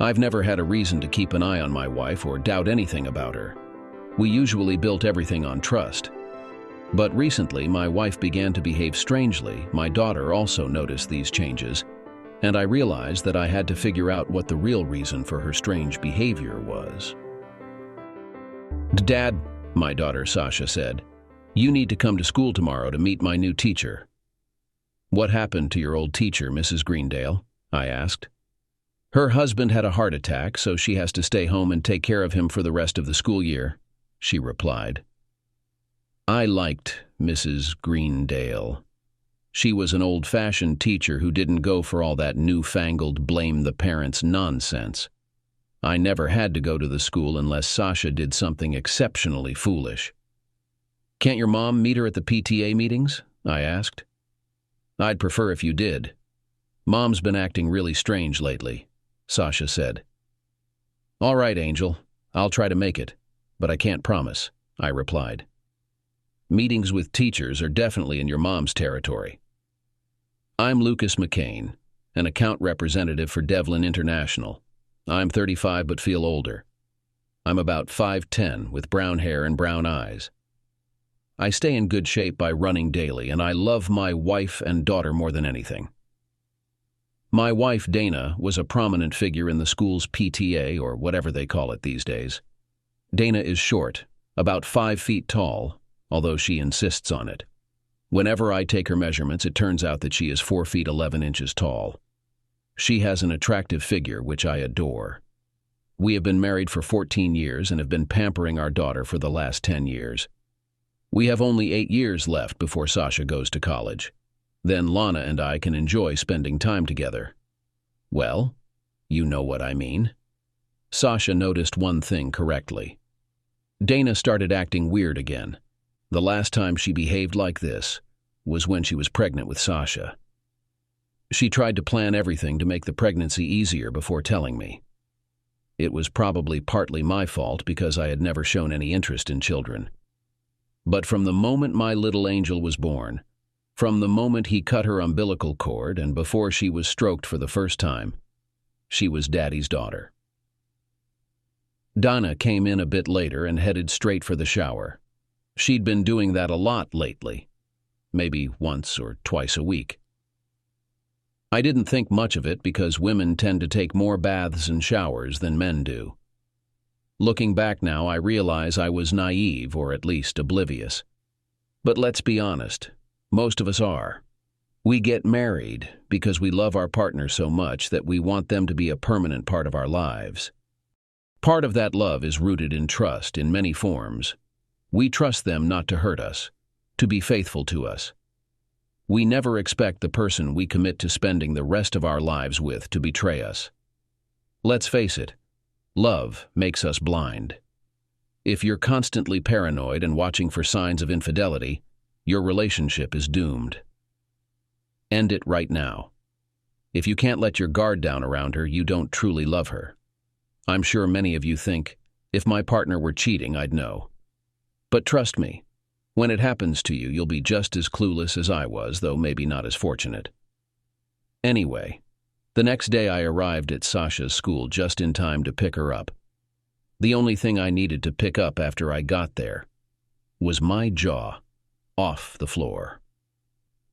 I've never had a reason to keep an eye on my wife or doubt anything about her. We usually built everything on trust. But recently, my wife began to behave strangely. My daughter also noticed these changes, and I realized that I had to figure out what the real reason for her strange behavior was. "Dad," my daughter Sasha said, "you need to come to school tomorrow to meet my new teacher." "What happened to your old teacher, Mrs. Greendale?" I asked. "Her husband had a heart attack, so she has to stay home and take care of him for the rest of the school year," she replied. I liked Mrs. Greendale. She was an old-fashioned teacher who didn't go for all that newfangled blame-the-parents nonsense. I never had to go to the school unless Sasha did something exceptionally foolish. "Can't your mom meet her at the PTA meetings?" I asked. "I'd prefer if you did. Mom's been acting really strange lately," Sasha said. "All right, Angel, I'll try to make it, but I can't promise," I replied. "Meetings with teachers are definitely in your mom's territory." "I'm Lucas McCain, an account representative for Devlin International. I'm 35 but feel older. I'm about 5'10", with brown hair and brown eyes. I stay in good shape by running daily, and I love my wife and daughter more than anything." My wife, Dana, was a prominent figure in the school's PTA, or whatever they call it these days. Dana is short, about 5 feet tall, although she insists on it. Whenever I take her measurements, it turns out that she is 4 feet 11 inches tall. She has an attractive figure, which I adore. We have been married for 14 years and have been pampering our daughter for the last 10 years. We have only 8 years left before Sasha goes to college. Then Lana and I can enjoy spending time together. Well, you know what I mean. Sasha noticed one thing correctly. Dana started acting weird again. The last time she behaved like this was when she was pregnant with Sasha. She tried to plan everything to make the pregnancy easier before telling me. It was probably partly my fault because I had never shown any interest in children. But from the moment my little angel was born, from the moment he cut her umbilical cord and before she was stroked for the first time, she was Daddy's daughter. Dana came in a bit later and headed straight for the shower. She'd been doing that a lot lately, maybe once or twice a week. I didn't think much of it because women tend to take more baths and showers than men do. Looking back now, I realize I was naive, or at least oblivious. But let's be honest, most of us are. We get married because we love our partner so much that we want them to be a permanent part of our lives. Part of that love is rooted in trust in many forms. We trust them not to hurt us, to be faithful to us. We never expect the person we commit to spending the rest of our lives with to betray us. Let's face it, love makes us blind. If you're constantly paranoid and watching for signs of infidelity, your relationship is doomed. End it right now. If you can't let your guard down around her, you don't truly love her. I'm sure many of you think, if my partner were cheating, I'd know. But trust me, when it happens to you, you'll be just as clueless as I was, though maybe not as fortunate. Anyway, the next day I arrived at Sasha's school just in time to pick her up. The only thing I needed to pick up after I got there was my jaw off the floor.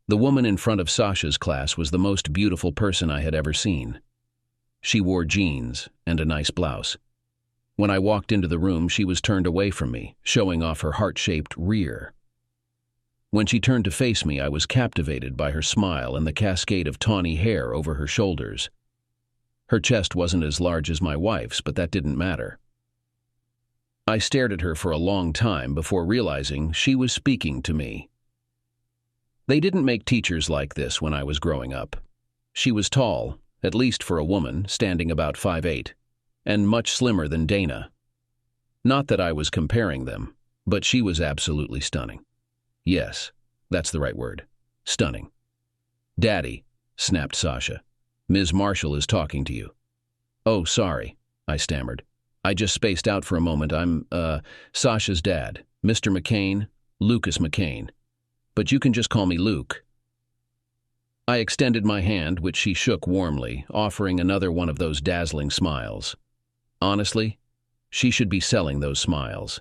The woman in front of Sasha's class was the most beautiful person I had ever seen. She wore jeans and a nice blouse. When I walked into the room, she was turned away from me, showing off her heart-shaped rear. When she turned to face me, I was captivated by her smile and the cascade of tawny hair over her shoulders. Her chest wasn't as large as my wife's, but that didn't matter. I stared at her for a long time before realizing she was speaking to me. They didn't make teachers like this when I was growing up. She was tall, at least for a woman, standing about 5'8", and much slimmer than Dana. Not that I was comparing them, but she was absolutely stunning. Yes, that's the right word. Stunning. "Daddy," snapped Sasha. "Ms. Marshall is talking to you." "Oh, sorry," I stammered. "I just spaced out for a moment. I'm, Sasha's dad, Mr. McCain, Lucas McCain. But you can just call me Luke." I extended my hand, which she shook warmly, offering another one of those dazzling smiles. Honestly, she should be selling those smiles.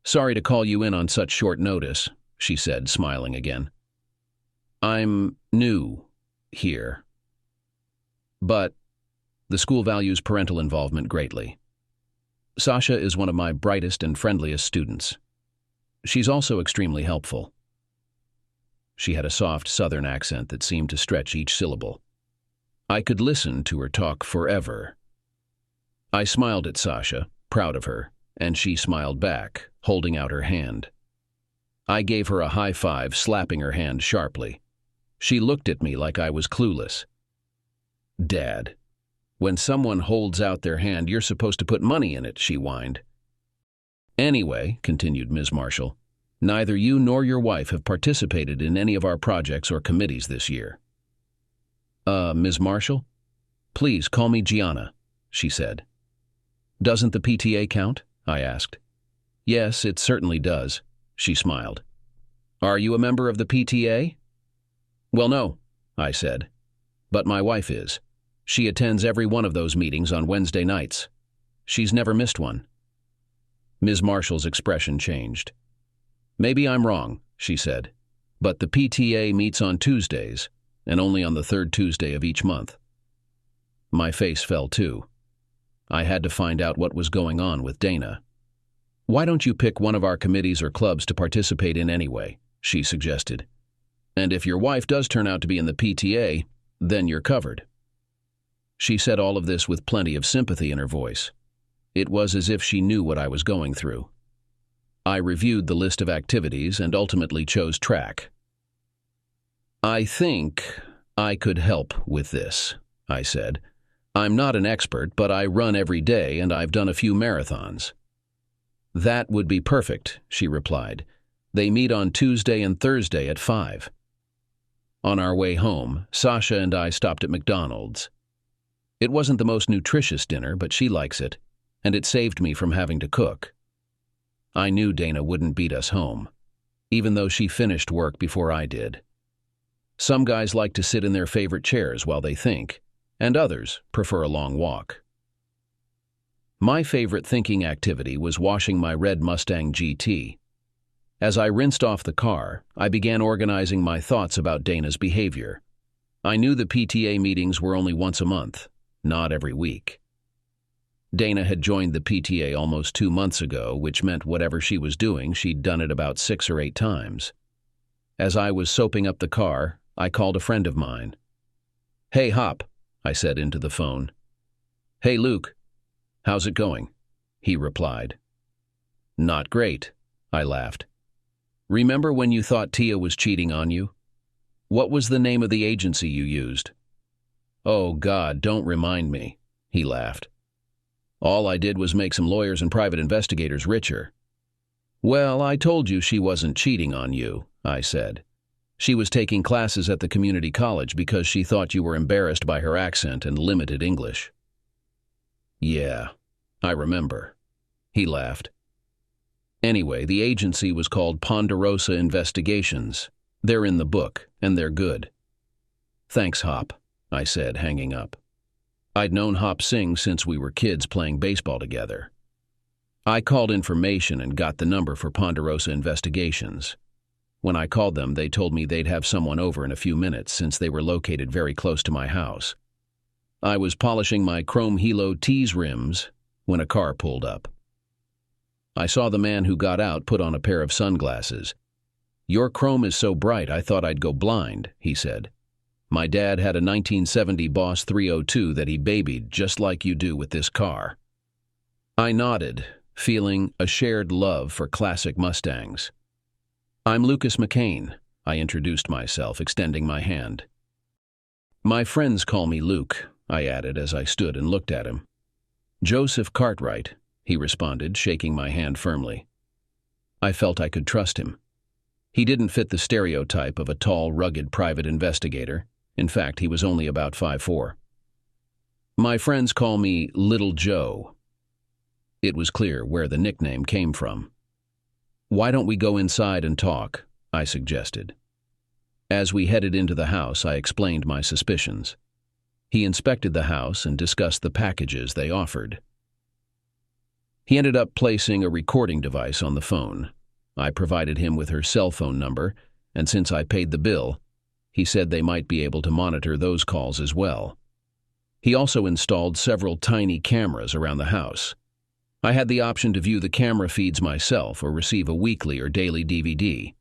"Sorry to call you in on such short notice," she said, smiling again. "I'm new here. But the school values parental involvement greatly. Sasha is one of my brightest and friendliest students. She's also extremely helpful." She had a soft southern accent that seemed to stretch each syllable. I could listen to her talk forever. I smiled at Sasha, proud of her, and she smiled back, holding out her hand. I gave her a high five, slapping her hand sharply. She looked at me like I was clueless. "Dad, when someone holds out their hand, you're supposed to put money in it," she whined. "Anyway," continued Ms. Marshall, "neither you nor your wife have participated in any of our projects or committees this year." Ms. Marshall? Please call me Giana," she said. "Doesn't the PTA count?" I asked. "Yes, it certainly does," she smiled. "Are you a member of the PTA?" "Well, no," I said. "But my wife is. She attends every one of those meetings on Wednesday nights. She's never missed one." Ms. Marshall's expression changed. "Maybe I'm wrong," she said, "but the PTA meets on Tuesdays, and only on the third Tuesday of each month." My face fell too. I had to find out what was going on with Dana. "Why don't you pick one of our committees or clubs to participate in anyway?" she suggested. "And if your wife does turn out to be in the PTA, then you're covered." She said all of this with plenty of sympathy in her voice. It was as if she knew what I was going through. I reviewed the list of activities and ultimately chose track. "I think I could help with this," I said. "I'm not an expert, but I run every day and I've done a few marathons." "That would be perfect," she replied. "They meet on Tuesday and Thursday at 5. On our way home, Sasha and I stopped at McDonald's. It wasn't the most nutritious dinner, but she likes it, and it saved me from having to cook. I knew Dana wouldn't beat us home, even though she finished work before I did. Some guys like to sit in their favorite chairs while they think, and others prefer a long walk. My favorite thinking activity was washing my red Mustang GT. As I rinsed off the car, I began organizing my thoughts about Dana's behavior. I knew the PTA meetings were only once a month, not every week. Dana had joined the PTA almost 2 months ago, which meant whatever she was doing, she'd done it about 6 or 8 times. As I was soaping up the car, I called a friend of mine. "Hey, Hop," I said into the phone. "Hey, Luke. How's it going?" he replied. "Not great," I laughed. "Remember when you thought Tia was cheating on you? What was the name of the agency you used?" "Oh, God, don't remind me," he laughed. "All I did was make some lawyers and private investigators richer." "Well, I told you she wasn't cheating on you," I said. "She was taking classes at the community college because she thought you were embarrassed by her accent and limited English." "Yeah, I remember," he laughed. "Anyway, the agency was called Ponderosa Investigations. They're in the book, and they're good." "Thanks, Hop," I said, hanging up. I'd known Hop Singh since we were kids playing baseball together. I called information and got the number for Ponderosa Investigations. When I called them, they told me they'd have someone over in a few minutes since they were located very close to my house. I was polishing my chrome Hilo Tees rims when a car pulled up. I saw the man who got out put on a pair of sunglasses. "Your chrome is so bright I thought I'd go blind," he said. "My dad had a 1970 Boss 302 that he babied just like you do with this car." I nodded, feeling a shared love for classic Mustangs. "I'm Lucas McCain," I introduced myself, extending my hand. "My friends call me Luke," I added as I stood and looked at him. "Joseph Cartwright," he responded, shaking my hand firmly. I felt I could trust him. He didn't fit the stereotype of a tall, rugged private investigator. In fact, he was only about 5'4". "My friends call me Little Joe." It was clear where the nickname came from. "Why don't we go inside and talk?" I suggested. As we headed into the house, I explained my suspicions. He inspected the house and discussed the packages they offered. He ended up placing a recording device on the phone. I provided him with her cell phone number, and since I paid the bill, he said they might be able to monitor those calls as well. He also installed several tiny cameras around the house. I had the option to view the camera feeds myself or receive a weekly or daily DVD.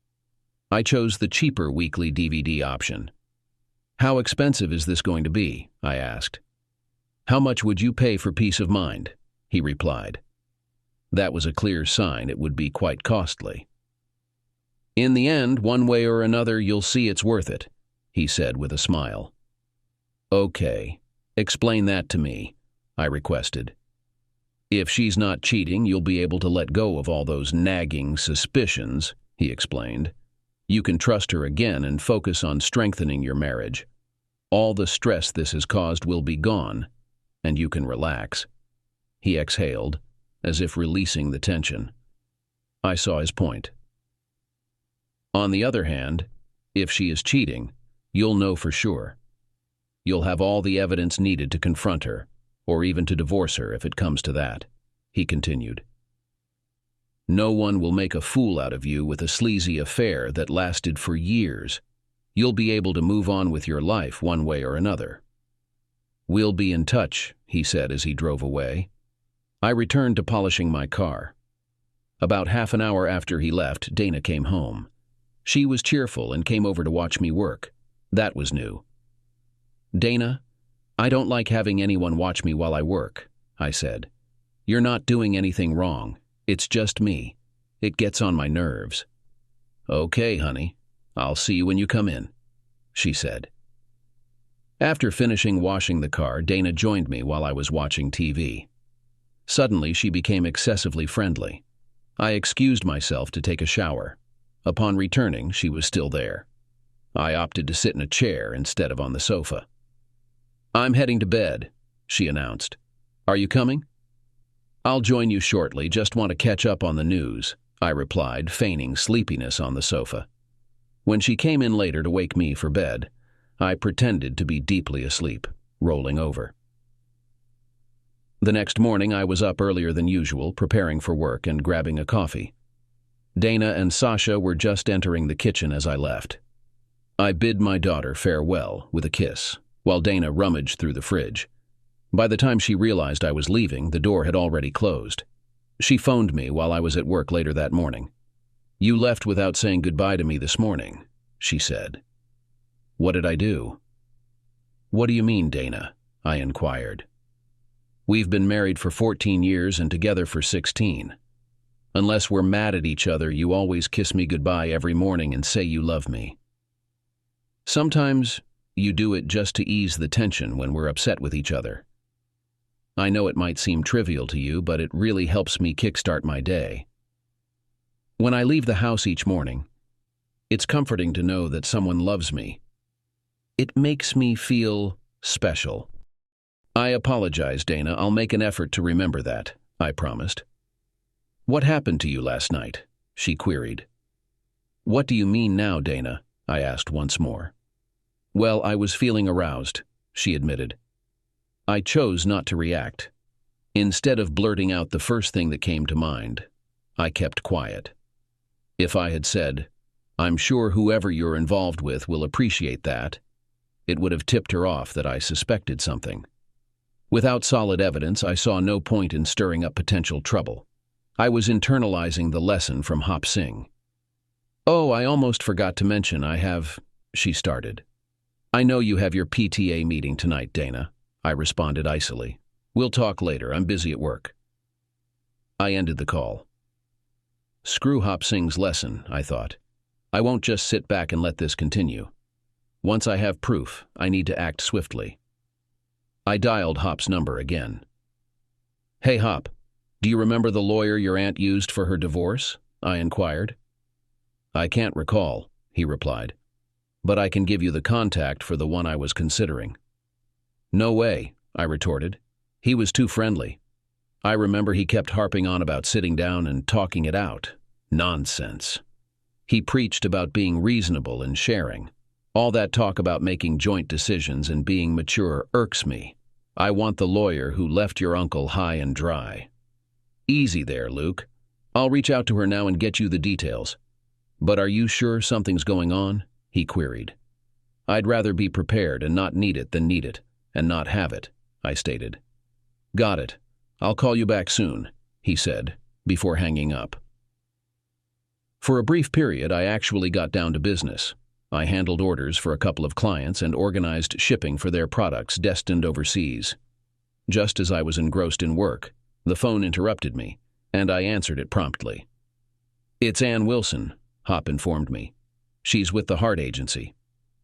I chose the cheaper weekly DVD option. "How expensive is this going to be?" I asked. "How much would you pay for peace of mind?" he replied. That was a clear sign it would be quite costly. "In the end, one way or another, you'll see it's worth it," he said with a smile. "Okay, explain that to me," I requested. "If she's not cheating, you'll be able to let go of all those nagging suspicions," he explained. "You can trust her again and focus on strengthening your marriage. All the stress this has caused will be gone, and you can relax." He exhaled, as if releasing the tension. I saw his point. "On the other hand, if she is cheating, you'll know for sure. You'll have all the evidence needed to confront her, or even to divorce her if it comes to that," he continued. "No one will make a fool out of you with a sleazy affair that lasted for years. You'll be able to move on with your life one way or another." "We'll be in touch," he said as he drove away. I returned to polishing my car. About half an hour after he left, Dana came home. She was cheerful and came over to watch me work. That was new. "Dana, I don't like having anyone watch me while I work," I said. "You're not doing anything wrong. It's just me. It gets on my nerves." "Okay, honey. I'll see you when you come in," she said. After finishing washing the car, Dana joined me while I was watching TV. Suddenly, she became excessively friendly. I excused myself to take a shower. Upon returning, she was still there. I opted to sit in a chair instead of on the sofa. "I'm heading to bed," she announced. "Are you coming?" "I'll join you shortly, just want to catch up on the news," I replied, feigning sleepiness on the sofa. When she came in later to wake me for bed, I pretended to be deeply asleep, rolling over. The next morning, I was up earlier than usual, preparing for work and grabbing a coffee. Dana and Sasha were just entering the kitchen as I left. I bid my daughter farewell with a kiss, while Dana rummaged through the fridge. By the time she realized I was leaving, the door had already closed. She phoned me while I was at work later that morning. "You left without saying goodbye to me this morning," she said. "What did I do?" "What do you mean, Dana?" I inquired. "We've been married for 14 years and together for 16. Unless we're mad at each other, you always kiss me goodbye every morning and say you love me. Sometimes you do it just to ease the tension when we're upset with each other. I know it might seem trivial to you, but it really helps me kickstart my day. When I leave the house each morning, it's comforting to know that someone loves me. It makes me feel special." "I apologize, Dana. I'll make an effort to remember that," I promised. "What happened to you last night?" she queried. "What do you mean now, Dana?" I asked once more. "Well, I was feeling aroused," she admitted. I chose not to react. Instead of blurting out the first thing that came to mind, I kept quiet. If I had said, "I'm sure whoever you're involved with will appreciate that," it would have tipped her off that I suspected something. Without solid evidence, I saw no point in stirring up potential trouble. I was internalizing the lesson from Hop Sing. "Oh, I almost forgot to mention she started. "I know you have your PTA meeting tonight, Dana," I responded icily. "We'll talk later. I'm busy at work." I ended the call. Screw Hop Sing's lesson, I thought. I won't just sit back and let this continue. Once I have proof, I need to act swiftly. I dialed Hop's number again. "Hey, Hop, do you remember the lawyer your aunt used for her divorce?" I inquired. "I can't recall," he replied, "but I can give you the contact for the one I was considering." "No way," I retorted. "He was too friendly. I remember he kept harping on about sitting down and talking it out. Nonsense. He preached about being reasonable and sharing. All that talk about making joint decisions and being mature irks me. I want the lawyer who left your uncle high and dry. Easy there, Luke. I'll reach out to her now and get you the details. But are you sure something's going on? He queried. I'd rather be prepared and not need it than need it and not have it, I stated. Got it. I'll call you back soon, he said, before hanging up. For a brief period, I actually got down to business. I handled orders for a couple of clients and organized shipping for their products destined overseas. Just as I was engrossed in work, the phone interrupted me, and I answered it promptly. It's Ann Wilson, Hop informed me. She's with the Hart Agency.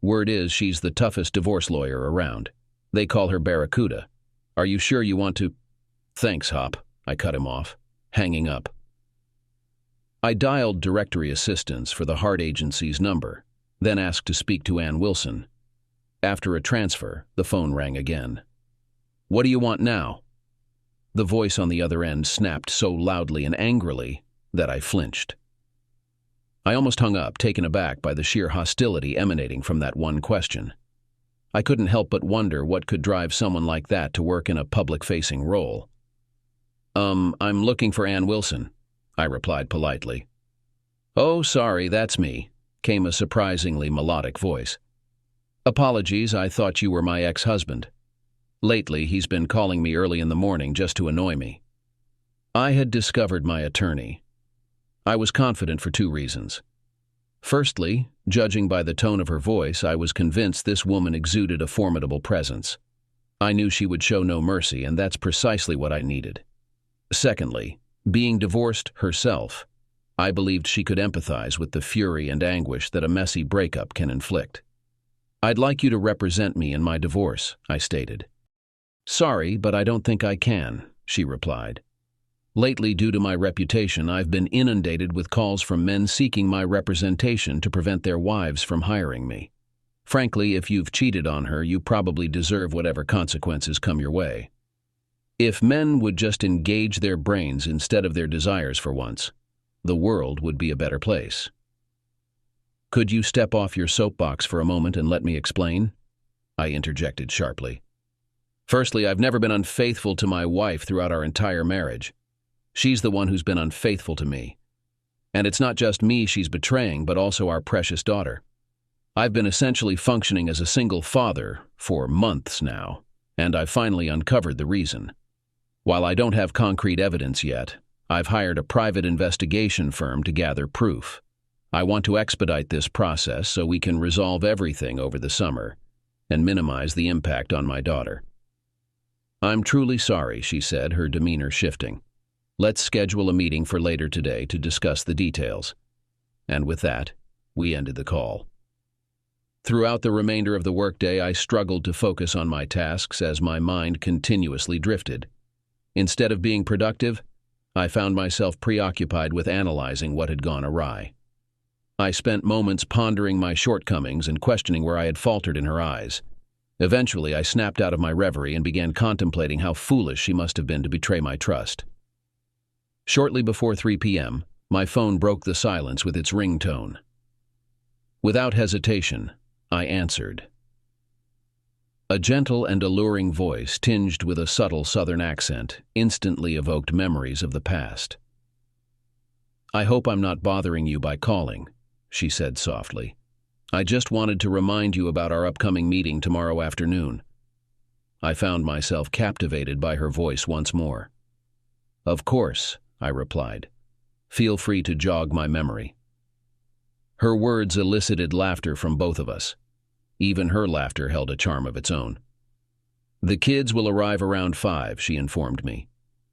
Word is she's the toughest divorce lawyer around. They call her Barracuda. Are you sure you want to? Thanks, Hop, I cut him off, hanging up. I dialed directory assistance for the Hart Agency's number, then asked to speak to Ann Wilson. After a transfer, the phone rang again. What do you want now? The voice on the other end snapped so loudly and angrily that I flinched. I almost hung up, taken aback by the sheer hostility emanating from that one question. I couldn't help but wonder what could drive someone like that to work in a public-facing role. I'm looking for Ann Wilson, I replied politely. Oh, sorry, that's me, came a surprisingly melodic voice. Apologies, I thought you were my ex-husband. Lately, he's been calling me early in the morning just to annoy me. I had discovered my attorney. I was confident for two reasons. Firstly, judging by the tone of her voice, I was convinced this woman exuded a formidable presence. I knew she would show no mercy, and that's precisely what I needed. Secondly, being divorced herself, I believed she could empathize with the fury and anguish that a messy breakup can inflict. I'd like you to represent me in my divorce, I stated. Sorry, but I don't think I can, she replied. Lately, due to my reputation, I've been inundated with calls from men seeking my representation to prevent their wives from hiring me. Frankly, if you've cheated on her, you probably deserve whatever consequences come your way. If men would just engage their brains instead of their desires for once, the world would be a better place. Could you step off your soapbox for a moment and let me explain? I interjected sharply. Firstly, I've never been unfaithful to my wife throughout our entire marriage. She's the one who's been unfaithful to me. And it's not just me she's betraying, but also our precious daughter. I've been essentially functioning as a single father for months now, and I've finally uncovered the reason. While I don't have concrete evidence yet, I've hired a private investigation firm to gather proof. I want to expedite this process so we can resolve everything over the summer and minimize the impact on my daughter. I'm truly sorry, she said, her demeanor shifting. Let's schedule a meeting for later today to discuss the details. And with that, we ended the call. Throughout the remainder of the workday, I struggled to focus on my tasks as my mind continuously drifted. Instead of being productive, I found myself preoccupied with analyzing what had gone awry. I spent moments pondering my shortcomings and questioning where I had faltered in her eyes. Eventually, I snapped out of my reverie and began contemplating how foolish she must have been to betray my trust. Shortly before 3 p.m., my phone broke the silence with its ringtone. Without hesitation, I answered. A gentle and alluring voice, tinged with a subtle southern accent, instantly evoked memories of the past. I hope I'm not bothering you by calling, she said softly. I just wanted to remind you about our upcoming meeting tomorrow afternoon. I found myself captivated by her voice once more. Of course, I replied. Feel free to jog my memory. Her words elicited laughter from both of us. Even her laughter held a charm of its own. The kids will arrive around 5, she informed me.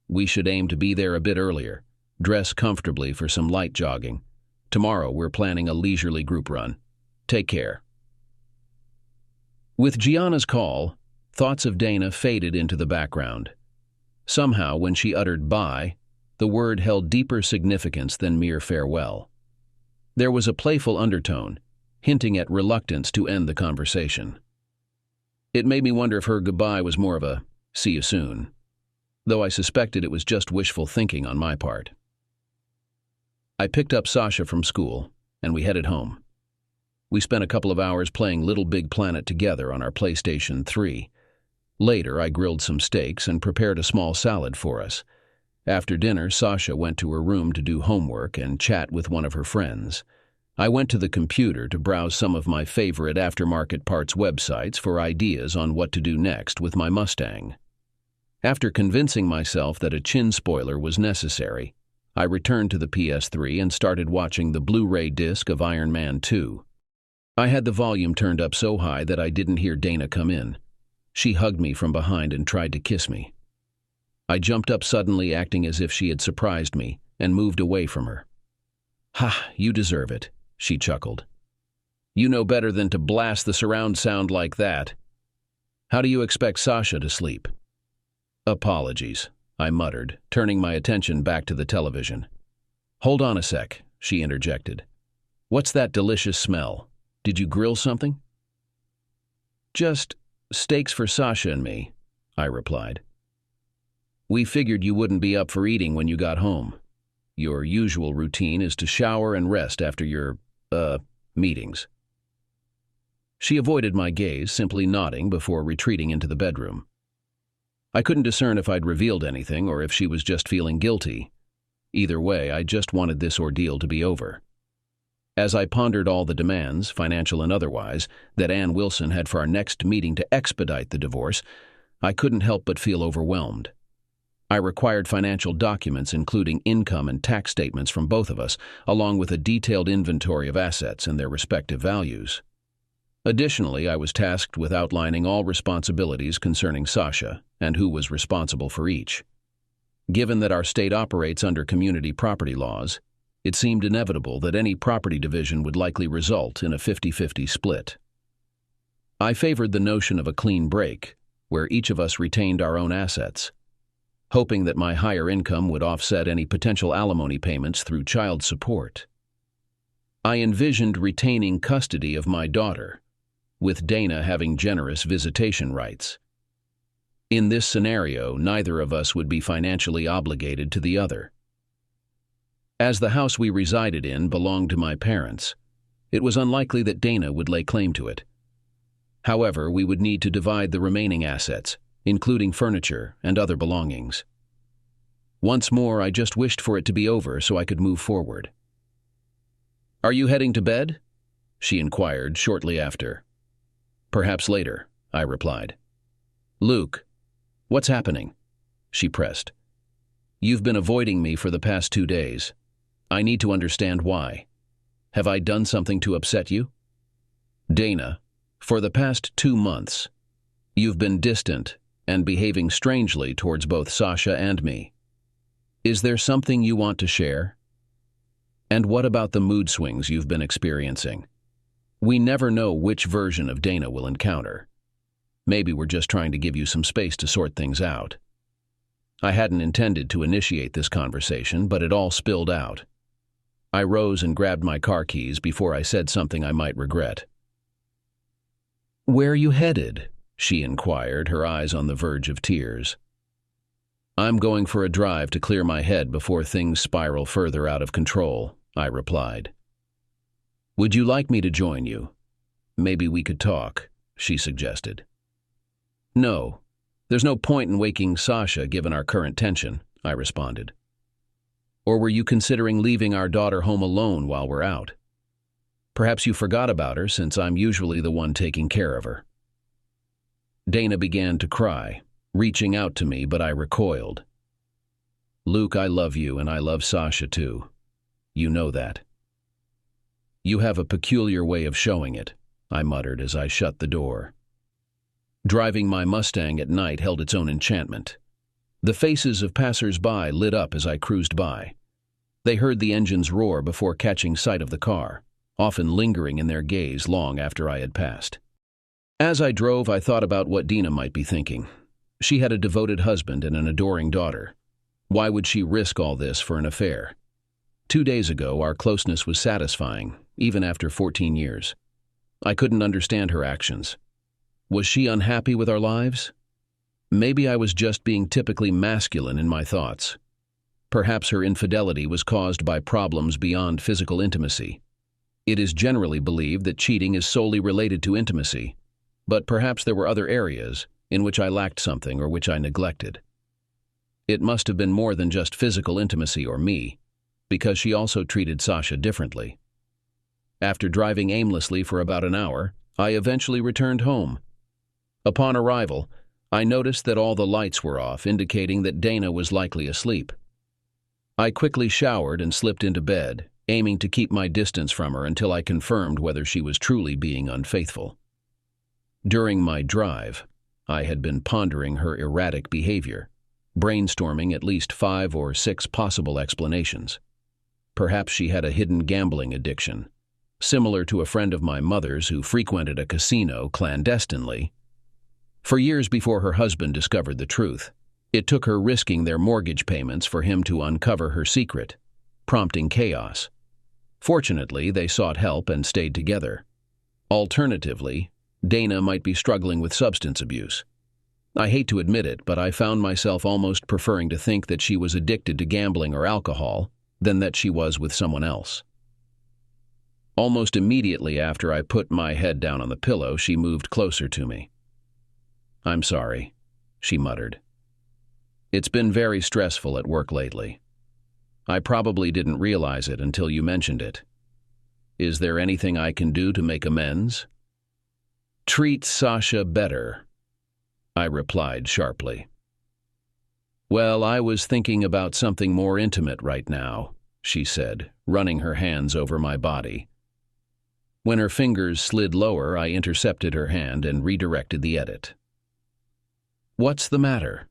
We should aim to be there a bit earlier, dress comfortably for some light jogging. Tomorrow we're planning a leisurely group run. Take care. With Giana's call, thoughts of Dana faded into the background. Somehow, when she uttered bye, the word held deeper significance than mere farewell. There was a playful undertone, hinting at reluctance to end the conversation. It made me wonder if her goodbye was more of a see you soon, though I suspected it was just wishful thinking on my part. I picked up Sasha from school, and we headed home. We spent a couple of hours playing Little Big Planet together on our PlayStation 3. Later, I grilled some steaks and prepared a small salad for us. After dinner, Sasha went to her room to do homework and chat with one of her friends. I went to the computer to browse some of my favorite aftermarket parts websites for ideas on what to do next with my Mustang. After convincing myself that a chin spoiler was necessary, I returned to the PS3 and started watching the Blu-ray disc of Iron Man 2. I had the volume turned up so high that I didn't hear Dana come in. She hugged me from behind and tried to kiss me. I jumped up suddenly, acting as if she had surprised me, and moved away from her. "Ha, you deserve it," she chuckled. "You know better than to blast the surround sound like that. How do you expect Sasha to sleep?" "Apologies," I muttered, turning my attention back to the television. "Hold on a sec," she interjected. "What's that delicious smell? Did you grill something?" "Just steaks for Sasha and me," I replied. "We figured you wouldn't be up for eating when you got home. Your usual routine is to shower and rest after your, meetings." She avoided my gaze, simply nodding before retreating into the bedroom. I couldn't discern if I'd revealed anything or if she was just feeling guilty. Either way, I just wanted this ordeal to be over. As I pondered all the demands, financial and otherwise, that Ann Wilson had for our next meeting to expedite the divorce, I couldn't help but feel overwhelmed. I required financial documents including income and tax statements from both of us, along with a detailed inventory of assets and their respective values. Additionally, I was tasked with outlining all responsibilities concerning Sasha and who was responsible for each. Given that our state operates under community property laws, it seemed inevitable that any property division would likely result in a 50-50 split. I favored the notion of a clean break, where each of us retained our own assets, hoping that my higher income would offset any potential alimony payments through child support. I envisioned retaining custody of my daughter, with Dana having generous visitation rights. In this scenario, neither of us would be financially obligated to the other. As the house we resided in belonged to my parents, it was unlikely that Dana would lay claim to it. However, we would need to divide the remaining assets, including furniture and other belongings. Once more, I just wished for it to be over so I could move forward. "Are you heading to bed?" she inquired shortly after. "Perhaps later," I replied. "Luke, what's happening?" she pressed. "You've been avoiding me for the past 2 days. I need to understand why. Have I done something to upset you?" "Dana, for the past 2 months, you've been distant and behaving strangely towards both Sasha and me. Is there something you want to share? And what about the mood swings you've been experiencing? We never know which version of Dana we'll encounter. Maybe we're just trying to give you some space to sort things out." I hadn't intended to initiate this conversation, but it all spilled out. I rose and grabbed my car keys before I said something I might regret. "Where are you headed?" she inquired, her eyes on the verge of tears. "I'm going for a drive to clear my head before things spiral further out of control," I replied. "Would you like me to join you? Maybe we could talk," she suggested. "No, there's no point in waking Sasha given our current tension," I responded. "Or were you considering leaving our daughter home alone while we're out? Perhaps you forgot about her since I'm usually the one taking care of her." Dana began to cry, reaching out to me, but I recoiled. "Luke, I love you and I love Sasha too. You know that." "You have a peculiar way of showing it," I muttered as I shut the door. Driving my Mustang at night held its own enchantment. The faces of passers-by lit up as I cruised by. They heard the engine's roar before catching sight of the car, often lingering in their gaze long after I had passed. As I drove, I thought about what Dina might be thinking. She had a devoted husband and an adoring daughter. Why would she risk all this for an affair? 2 days ago, our closeness was satisfying, even after 14 years. I couldn't understand her actions. Was she unhappy with our lives? Maybe I was just being typically masculine in my thoughts. Perhaps her infidelity was caused by problems beyond physical intimacy. It is generally believed that cheating is solely related to intimacy, but perhaps there were other areas in which I lacked something or which I neglected. It must have been more than just physical intimacy or me, because she also treated Sasha differently. After driving aimlessly for about an hour, I eventually returned home. Upon arrival, I noticed that all the lights were off, indicating that Dana was likely asleep. I quickly showered and slipped into bed, aiming to keep my distance from her until I confirmed whether she was truly being unfaithful. During my drive, I had been pondering her erratic behavior, brainstorming at least 5 or 6 possible explanations. Perhaps she had a hidden gambling addiction, similar to a friend of my mother's who frequented a casino clandestinely. For years before her husband discovered the truth, it took her risking their mortgage payments for him to uncover her secret, prompting chaos. Fortunately, they sought help and stayed together. Alternatively, Dana might be struggling with substance abuse. I hate to admit it, but I found myself almost preferring to think that she was addicted to gambling or alcohol than that she was with someone else. Almost immediately after I put my head down on the pillow, she moved closer to me. "I'm sorry," she muttered. "It's been very stressful at work lately. I probably didn't realize it until you mentioned it. Is there anything I can do to make amends?" "Treat Sasha better," I replied sharply. "Well, I was thinking about something more intimate right now," she said, running her hands over my body. When her fingers slid lower, I intercepted her hand and redirected the edit. "What's the matter?"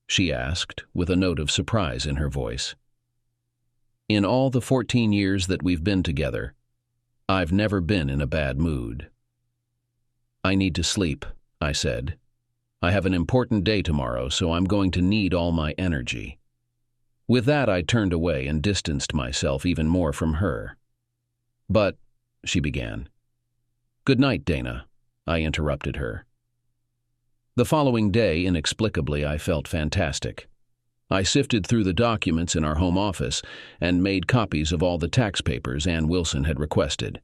she asked, with a note of surprise in her voice. "In all the 14 years that we've been together, I've never been in a bad mood." "I need to sleep," I said. "I have an important day tomorrow, so I'm going to need all my energy." With that, I turned away and distanced myself even more from her. "But," she began. "Good night, Dana," I interrupted her. The following day, inexplicably, I felt fantastic. I sifted through the documents in our home office and made copies of all the tax papers Ann Wilson had requested.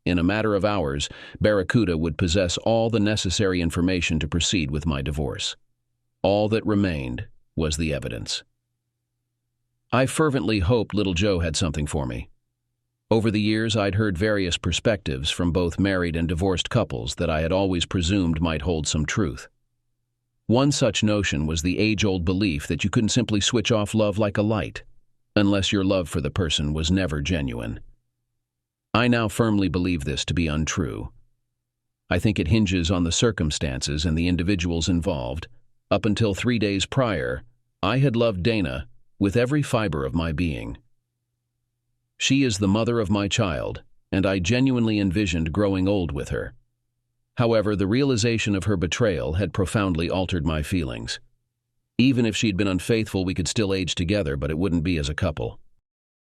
In a matter of hours, Barracuda would possess all the necessary information to proceed with my divorce. All that remained was the evidence. I fervently hoped Little Joe had something for me. Over the years, I'd heard various perspectives from both married and divorced couples that I had always presumed might hold some truth. One such notion was the age-old belief that you couldn't simply switch off love like a light, unless your love for the person was never genuine. I now firmly believe this to be untrue. I think it hinges on the circumstances and the individuals involved. Up until 3 days prior, I had loved Dana with every fiber of my being. She is the mother of my child, and I genuinely envisioned growing old with her. However, the realization of her betrayal had profoundly altered my feelings. Even if she'd been unfaithful, we could still age together, but it wouldn't be as a couple.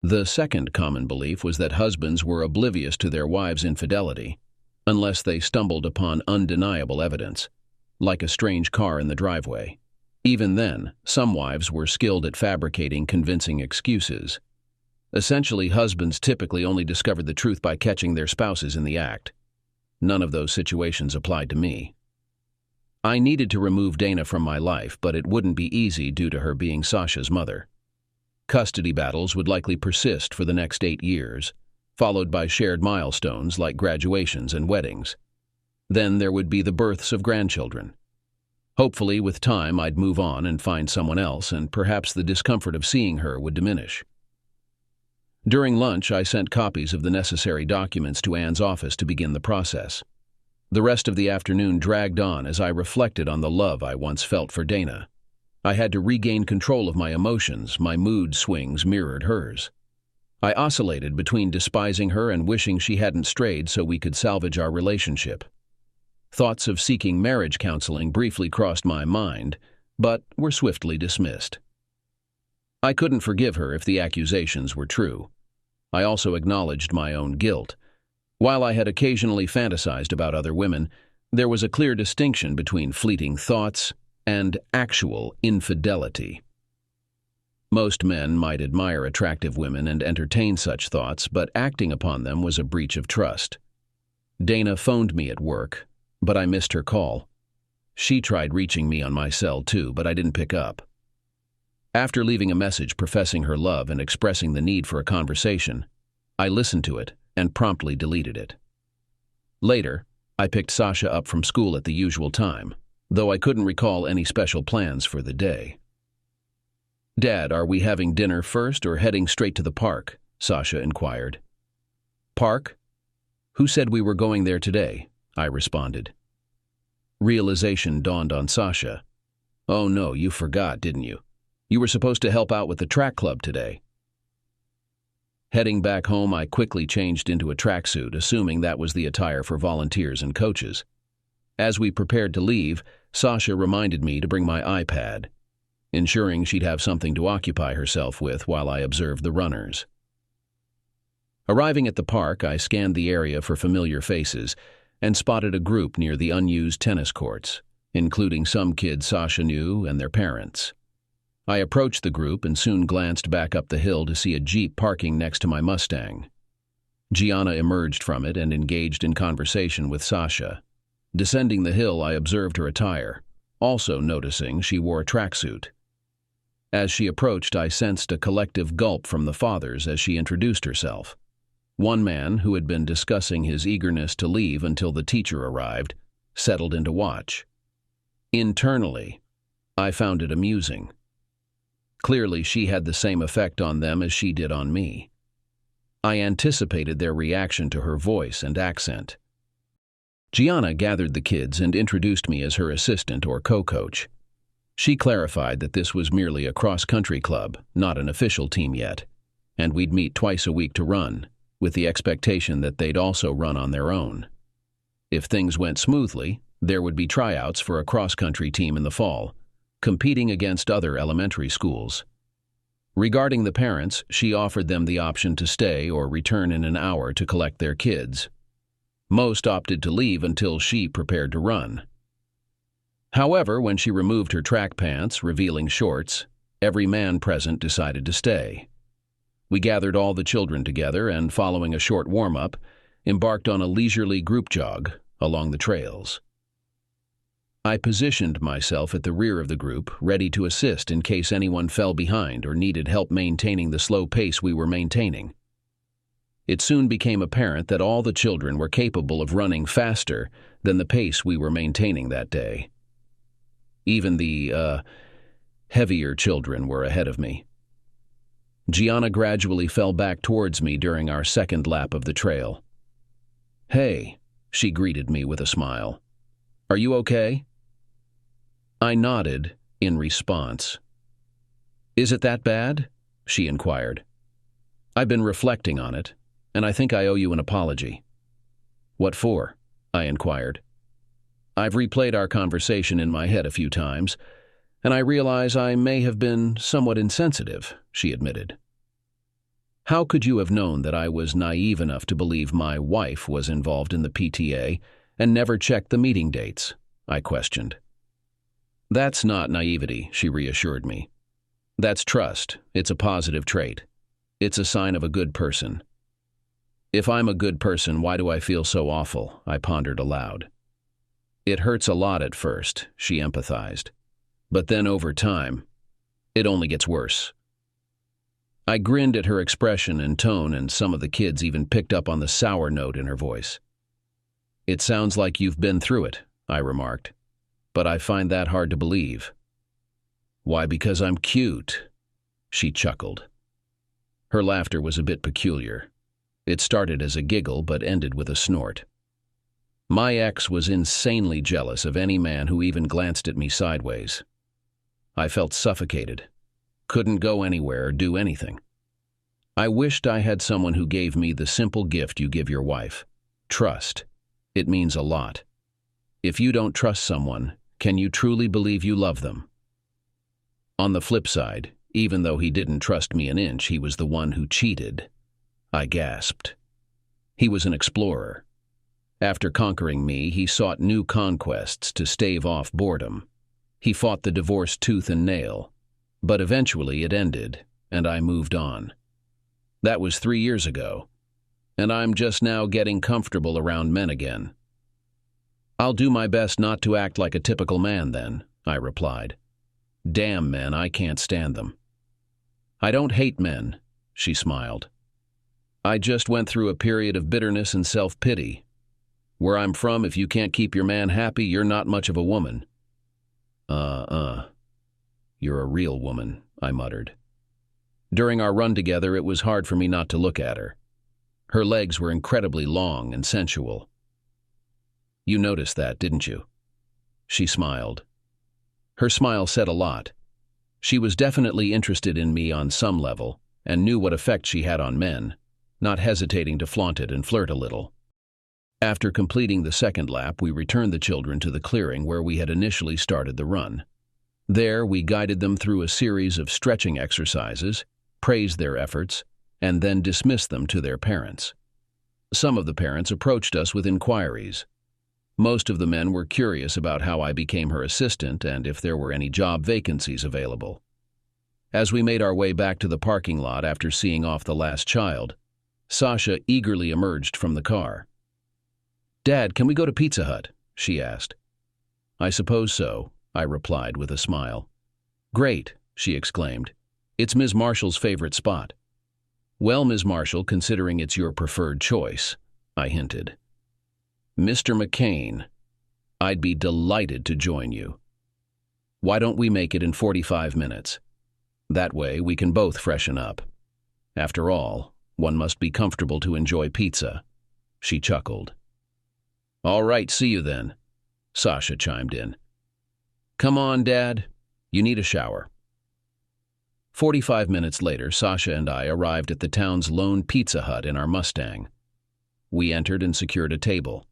The second common belief was that husbands were oblivious to their wives' infidelity, unless they stumbled upon undeniable evidence, like a strange car in the driveway. Even then, some wives were skilled at fabricating convincing excuses. Essentially, husbands typically only discovered the truth by catching their spouses in the act. None of those situations applied to me. I needed to remove Dana from my life, but it wouldn't be easy due to her being Sasha's mother. Custody battles would likely persist for the next 8 years, followed by shared milestones like graduations and weddings. Then there would be the births of grandchildren. Hopefully, with time, I'd move on and find someone else, and perhaps the discomfort of seeing her would diminish. During lunch, I sent copies of the necessary documents to Ann's office to begin the process. The rest of the afternoon dragged on as I reflected on the love I once felt for Dana. I had to regain control of my emotions. My mood swings mirrored hers. I oscillated between despising her and wishing she hadn't strayed so we could salvage our relationship. Thoughts of seeking marriage counseling briefly crossed my mind, but were swiftly dismissed. I couldn't forgive her if the accusations were true. I also acknowledged my own guilt. While I had occasionally fantasized about other women, there was a clear distinction between fleeting thoughts and actual infidelity. Most men might admire attractive women and entertain such thoughts, but acting upon them was a breach of trust. Dana phoned me at work, but I missed her call. She tried reaching me on my cell too, but I didn't pick up. After leaving a message professing her love and expressing the need for a conversation, I listened to it and promptly deleted it. Later, I picked Sasha up from school at the usual time, though I couldn't recall any special plans for the day. "Dad, are we having dinner first or heading straight to the park?" Sasha inquired. "Park? Who said we were going there today?" I responded. Realization dawned on Sasha. "Oh no, you forgot, didn't you? You were supposed to help out with the track club today." Heading back home, I quickly changed into a tracksuit, assuming that was the attire for volunteers and coaches. As we prepared to leave, Sasha reminded me to bring my iPad, ensuring she'd have something to occupy herself with while I observed the runners. Arriving at the park, I scanned the area for familiar faces and spotted a group near the unused tennis courts, including some kids Sasha knew and their parents. I approached the group and soon glanced back up the hill to see a Jeep parking next to my Mustang. Giana emerged from it and engaged in conversation with Sasha. Descending the hill, I observed her attire, also noticing she wore a tracksuit. As she approached, I sensed a collective gulp from the fathers as she introduced herself. One man, who had been discussing his eagerness to leave until the teacher arrived, settled into watch. Internally, I found it amusing. Clearly, she had the same effect on them as she did on me. I anticipated their reaction to her voice and accent. Giana gathered the kids and introduced me as her assistant or co-coach. She clarified that this was merely a cross-country club, not an official team yet, and we'd meet twice a week to run, with the expectation that they'd also run on their own. If things went smoothly, there would be tryouts for a cross-country team in the fall, competing against other elementary schools. Regarding the parents, she offered them the option to stay or return in an hour to collect their kids. Most opted to leave until she prepared to run. However, when she removed her track pants, revealing shorts, every man present decided to stay. We gathered all the children together and, following a short warm-up, embarked on a leisurely group jog along the trails. I positioned myself at the rear of the group, ready to assist in case anyone fell behind or needed help maintaining the slow pace we were maintaining. It soon became apparent that all the children were capable of running faster than the pace we were maintaining that day. Even the, heavier children were ahead of me. Giana gradually fell back towards me during our second lap of the trail. "Hey," she greeted me with a smile. "Are you okay?" I nodded in response. "Is it that bad?" she inquired. "I've been reflecting on it, and I think I owe you an apology." "What for?" I inquired. "I've replayed our conversation in my head a few times, and I realize I may have been somewhat insensitive," she admitted. "How could you have known that I was naive enough to believe my wife was involved in the PTA and never checked the meeting dates?" I questioned. "That's not naivety," she reassured me. "That's trust. It's a positive trait. It's a sign of a good person." "If I'm a good person, why do I feel so awful?" I pondered aloud. "It hurts a lot at first," she empathized. "But then over time, it only gets worse." I grinned at her expression and tone, and some of the kids even picked up on the sour note in her voice. "It sounds like you've been through it," I remarked. "But I find that hard to believe." "Why, because I'm cute," she chuckled. Her laughter was a bit peculiar. It started as a giggle but ended with a snort. My ex was insanely jealous of any man who even glanced at me sideways. I felt suffocated. Couldn't go anywhere or do anything. I wished I had someone who gave me the simple gift you give your wife: trust. It means a lot. If you don't trust someone, can you truly believe you love them? On the flip side, even though he didn't trust me an inch, he was the one who cheated. I gasped. He was an explorer. After conquering me, he sought new conquests to stave off boredom. He fought the divorce tooth and nail. But eventually it ended, and I moved on. That was 3 years ago, and I'm just now getting comfortable around men again. I'll do my best not to act like a typical man then, I replied. Damn men, I can't stand them. I don't hate men, she smiled. I just went through a period of bitterness and self-pity. Where I'm from, if you can't keep your man happy, you're not much of a woman. You're a real woman, I muttered. During our run together, it was hard for me not to look at her. Her legs were incredibly long and sensual. You noticed that, didn't you? She smiled. Her smile said a lot. She was definitely interested in me on some level and knew what effect she had on men, not hesitating to flaunt it and flirt a little. After completing the second lap, we returned the children to the clearing where we had initially started the run. There, we guided them through a series of stretching exercises, praised their efforts, and then dismissed them to their parents. Some of the parents approached us with inquiries. Most of the men were curious about how I became her assistant and if there were any job vacancies available. As we made our way back to the parking lot after seeing off the last child, Sasha eagerly emerged from the car. Dad, can we go to Pizza Hut? She asked. I suppose so, I replied with a smile. Great, she exclaimed. It's Ms. Marshall's favorite spot. Well, Ms. Marshall, considering it's your preferred choice, I hinted. Mr. McCain, I'd be delighted to join you. Why don't we make it in 45 minutes? That way we can both freshen up. After all, one must be comfortable to enjoy pizza. She chuckled. All right, see you then, Sasha chimed in. Come on, Dad. You need a shower. 45 minutes later, Sasha and I arrived at the town's lone Pizza Hut in our Mustang. We entered and secured a table.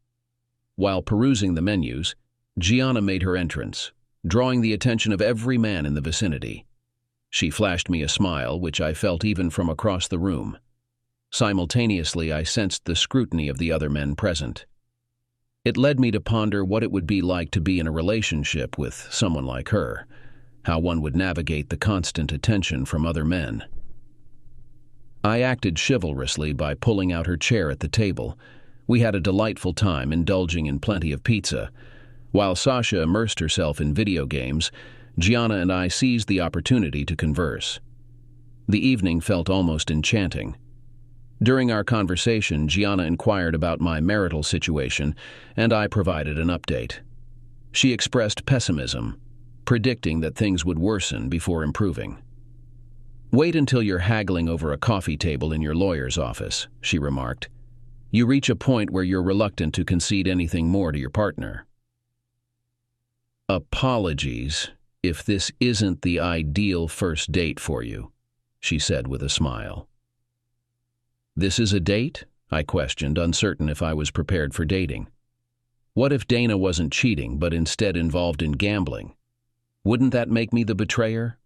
While perusing the menus, Giana made her entrance, drawing the attention of every man in the vicinity. She flashed me a smile, which I felt even from across the room. Simultaneously, I sensed the scrutiny of the other men present. It led me to ponder what it would be like to be in a relationship with someone like her, how one would navigate the constant attention from other men. I acted chivalrously by pulling out her chair at the table. We had a delightful time indulging in plenty of pizza. While Sasha immersed herself in video games, Giana and I seized the opportunity to converse. The evening felt almost enchanting. During our conversation, Giana inquired about my marital situation, and I provided an update. She expressed pessimism, predicting that things would worsen before improving. Wait until you're haggling over a coffee table in your lawyer's office, she remarked. You reach a point where you're reluctant to concede anything more to your partner. Apologies if this isn't the ideal first date for you, she said with a smile. This is a date? I questioned, uncertain if I was prepared for dating. What if Dana wasn't cheating, but instead involved in gambling? Wouldn't that make me the betrayer?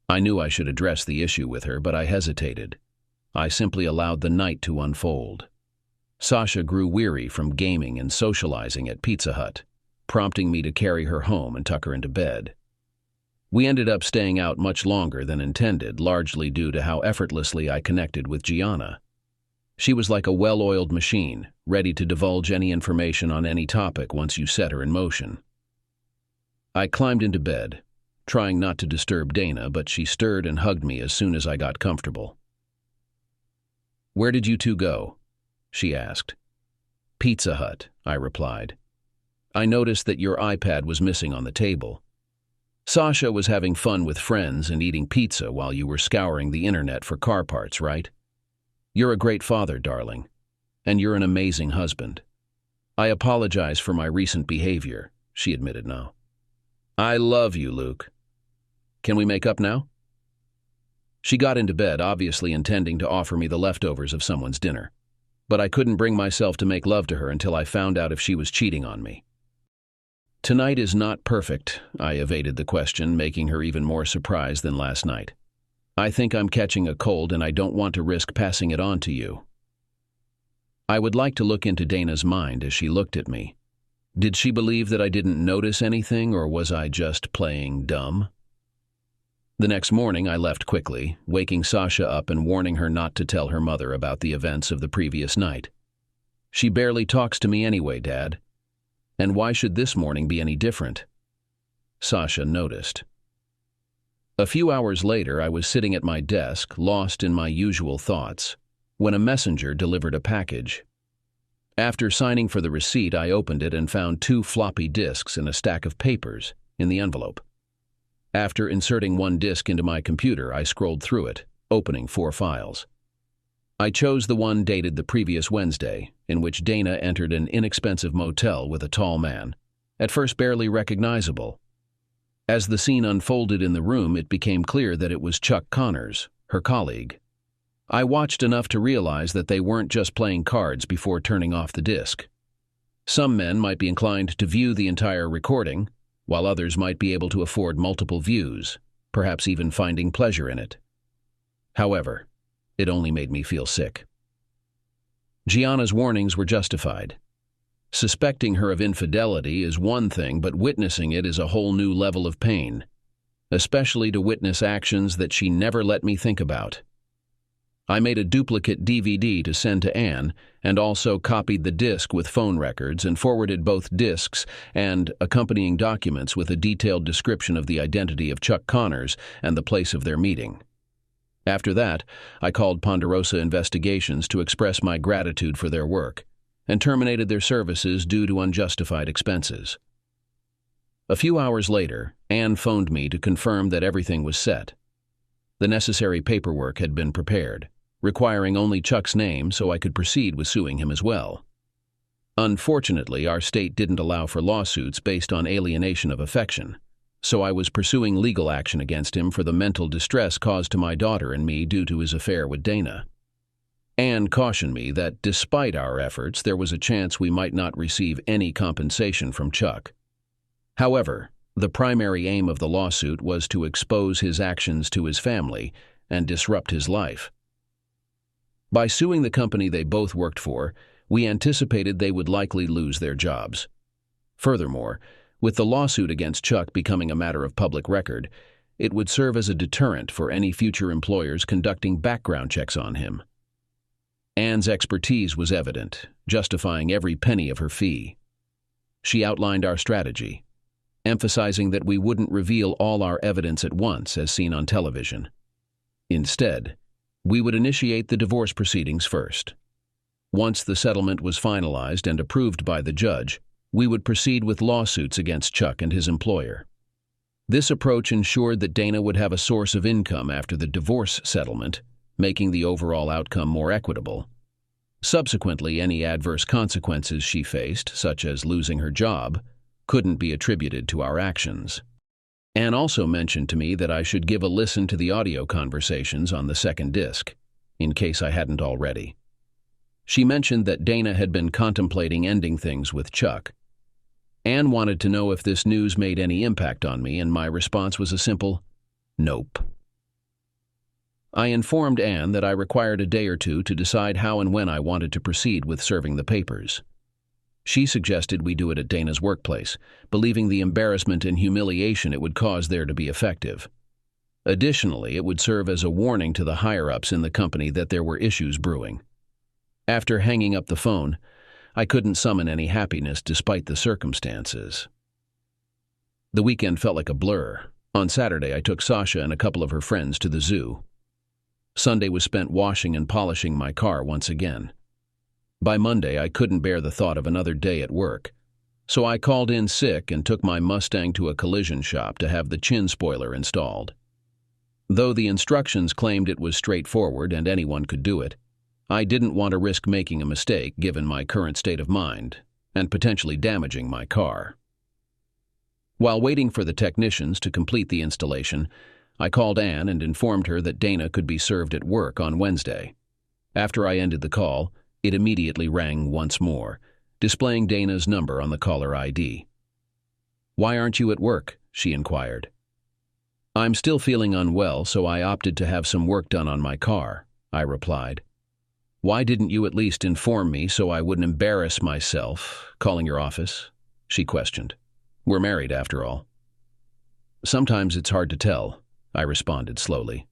I knew I should address the issue with her, but I hesitated. I simply allowed the night to unfold. Sasha grew weary from gaming and socializing at Pizza Hut, prompting me to carry her home and tuck her into bed. We ended up staying out much longer than intended, largely due to how effortlessly I connected with Giana. She was like a well-oiled machine, ready to divulge any information on any topic once you set her in motion. I climbed into bed, trying not to disturb Dana, but she stirred and hugged me as soon as I got comfortable. Where did you two go? She asked. Pizza Hut, I replied. I noticed that your iPad was missing on the table. Sasha was having fun with friends and eating pizza while you were scouring the internet for car parts, right? You're a great father, darling, and you're an amazing husband. I apologize for my recent behavior, she admitted now. I love you, Luke. Can we make up now? She got into bed, obviously intending to offer me the leftovers of someone's dinner, but I couldn't bring myself to make love to her until I found out if she was cheating on me. Tonight is not perfect, I evaded the question, making her even more surprised than last night. I think I'm catching a cold and I don't want to risk passing it on to you. I would like to look into Dana's mind as she looked at me. Did she believe that I didn't notice anything, or was I just playing dumb? The next morning, I left quickly, waking Sasha up and warning her not to tell her mother about the events of the previous night. She barely talks to me anyway, Dad. And why should this morning be any different? Sasha noticed. A few hours later, I was sitting at my desk, lost in my usual thoughts, when a messenger delivered a package. After signing for the receipt, I opened it and found 2 floppy disks and a stack of papers in the envelope. After inserting one disk into my computer, I scrolled through it, opening 4 files. I chose the one dated the previous Wednesday, in which Dana entered an inexpensive motel with a tall man, at first barely recognizable. As the scene unfolded in the room, it became clear that it was Chuck Connors, her colleague. I watched enough to realize that they weren't just playing cards before turning off the disc. Some men might be inclined to view the entire recording, while others might be able to afford multiple views, perhaps even finding pleasure in it. However, it only made me feel sick. Giana's warnings were justified. Suspecting her of infidelity is one thing, but witnessing it is a whole new level of pain, especially to witness actions that she never let me think about. I made a duplicate DVD to send to Anne and also copied the disc with phone records and forwarded both discs and accompanying documents with a detailed description of the identity of Chuck Connors and the place of their meeting. After that, I called Ponderosa Investigations to express my gratitude for their work and terminated their services due to unjustified expenses. A few hours later, Anne phoned me to confirm that everything was set. The necessary paperwork had been prepared, requiring only Chuck's name so I could proceed with suing him as well. Unfortunately, our state didn't allow for lawsuits based on alienation of affection, so I was pursuing legal action against him for the mental distress caused to my daughter and me due to his affair with Dana. Anne cautioned me that despite our efforts, there was a chance we might not receive any compensation from Chuck. However, the primary aim of the lawsuit was to expose his actions to his family and disrupt his life. By suing the company they both worked for, we anticipated they would likely lose their jobs. Furthermore, with the lawsuit against Chuck becoming a matter of public record, it would serve as a deterrent for any future employers conducting background checks on him. Anne's expertise was evident, justifying every penny of her fee. She outlined our strategy, emphasizing that we wouldn't reveal all our evidence at once as seen on television. Instead, we would initiate the divorce proceedings first. Once the settlement was finalized and approved by the judge, we would proceed with lawsuits against Chuck and his employer. This approach ensured that Dana would have a source of income after the divorce settlement, making the overall outcome more equitable. Subsequently, any adverse consequences she faced, such as losing her job, couldn't be attributed to our actions. Anne also mentioned to me that I should give a listen to the audio conversations on the second disc, in case I hadn't already. She mentioned that Dana had been contemplating ending things with Chuck. Anne wanted to know if this news made any impact on me, and my response was a simple, nope. I informed Anne that I required a day or two to decide how and when I wanted to proceed with serving the papers. She suggested we do it at Dana's workplace, believing the embarrassment and humiliation it would cause there to be effective. Additionally, it would serve as a warning to the higher-ups in the company that there were issues brewing. After hanging up the phone, I couldn't summon any happiness despite the circumstances. The weekend felt like a blur. On Saturday, I took Sasha and a couple of her friends to the zoo. Sunday was spent washing and polishing my car once again. By Monday, I couldn't bear the thought of another day at work, so I called in sick and took my Mustang to a collision shop to have the chin spoiler installed. Though the instructions claimed it was straightforward and anyone could do it, I didn't want to risk making a mistake given my current state of mind and potentially damaging my car. While waiting for the technicians to complete the installation, I called Anne and informed her that Dana could be served at work on Wednesday. After I ended the call, it immediately rang once more, displaying Dana's number on the caller ID. "Why aren't you at work?" she inquired. "I'm still feeling unwell, so I opted to have some work done on my car," I replied. "Why didn't you at least inform me so I wouldn't embarrass myself calling your office?" she questioned. "We're married, after all." "Sometimes it's hard to tell," I responded slowly.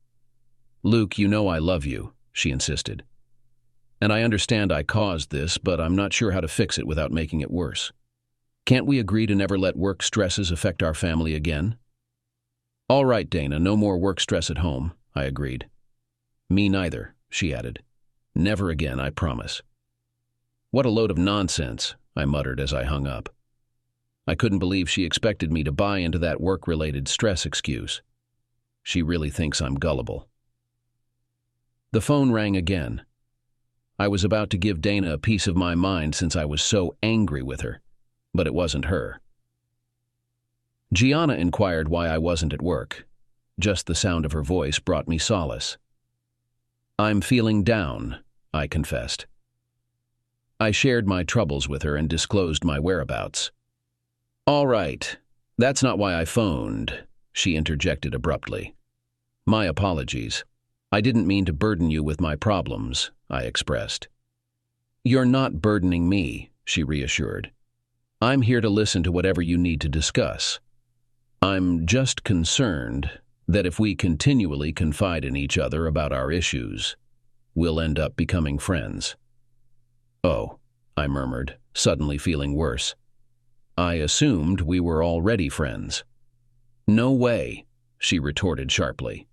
Luke, you know I love you, she insisted. And I understand I caused this, but I'm not sure how to fix it without making it worse. Can't we agree to never let work stresses affect our family again? All right, Dana, no more work stress at home, I agreed. Me neither, she added. Never again, I promise. What a load of nonsense, I muttered as I hung up. I couldn't believe she expected me to buy into that work-related stress excuse. She really thinks I'm gullible. The phone rang again. I was about to give Dana a piece of my mind since I was so angry with her, but it wasn't her. Giana inquired why I wasn't at work. Just the sound of her voice brought me solace. I'm feeling down, I confessed. I shared my troubles with her and disclosed my whereabouts. All right, that's not why I phoned, she interjected abruptly. My apologies. I didn't mean to burden you with my problems, I expressed. You're not burdening me, she reassured. I'm here to listen to whatever you need to discuss. I'm just concerned that if we continually confide in each other about our issues, we'll end up becoming friends. Oh, I murmured, suddenly feeling worse. I assumed we were already friends. No way, she retorted sharply.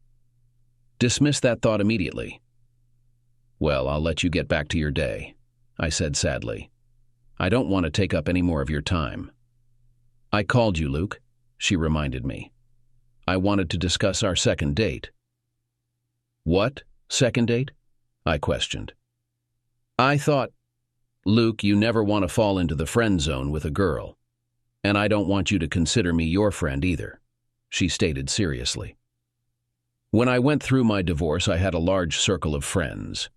Dismiss that thought immediately. Well, I'll let you get back to your day, I said sadly. I don't want to take up any more of your time. I called you, Luke, she reminded me. I wanted to discuss our second date. What second date? I questioned. I thought, Luke, you never want to fall into the friend zone with a girl. And I don't want you to consider me your friend either, she stated seriously. When I went through my divorce, I had a large circle of friends.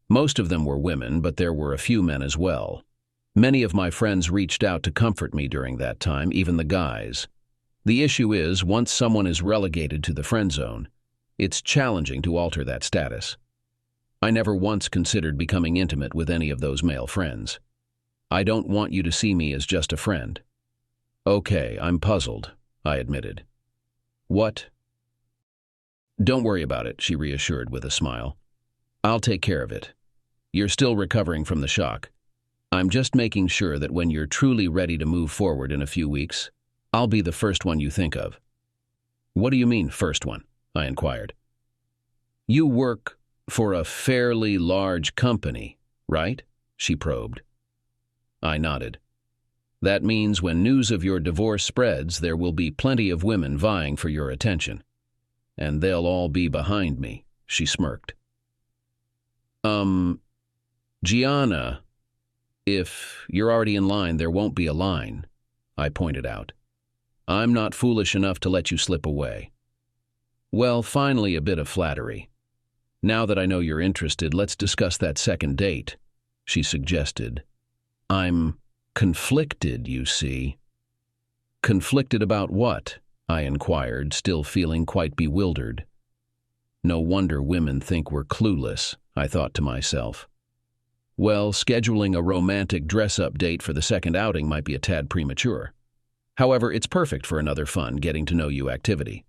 Most of them were women, but there were a few men as well. Many of my friends reached out to comfort me during that time, even the guys. The issue is, once someone is relegated to the friend zone, it's challenging to alter that status. I never once considered becoming intimate with any of those male friends. I don't want you to see me as just a friend. Okay, I'm puzzled, I admitted. What? Don't worry about it, she reassured with a smile. I'll take care of it. You're still recovering from the shock. I'm just making sure that when you're truly ready to move forward in a few weeks, I'll be the first one you think of. What do you mean, first one? I inquired. You work for a fairly large company, right? She probed. I nodded. That means when news of your divorce spreads, there will be plenty of women vying for your attention. And they'll all be behind me, she smirked. Giana, if you're already in line, there won't be a line, I pointed out. I'm not foolish enough to let you slip away. Well, finally a bit of flattery. Now that I know you're interested, let's discuss that second date, she suggested. I'm conflicted, you see. Conflicted about what? I inquired, still feeling quite bewildered. No wonder women think we're clueless, I thought to myself. Well, scheduling a romantic dress-up date for the second outing might be a tad premature. However, it's perfect for another fun getting-to-know-you activity.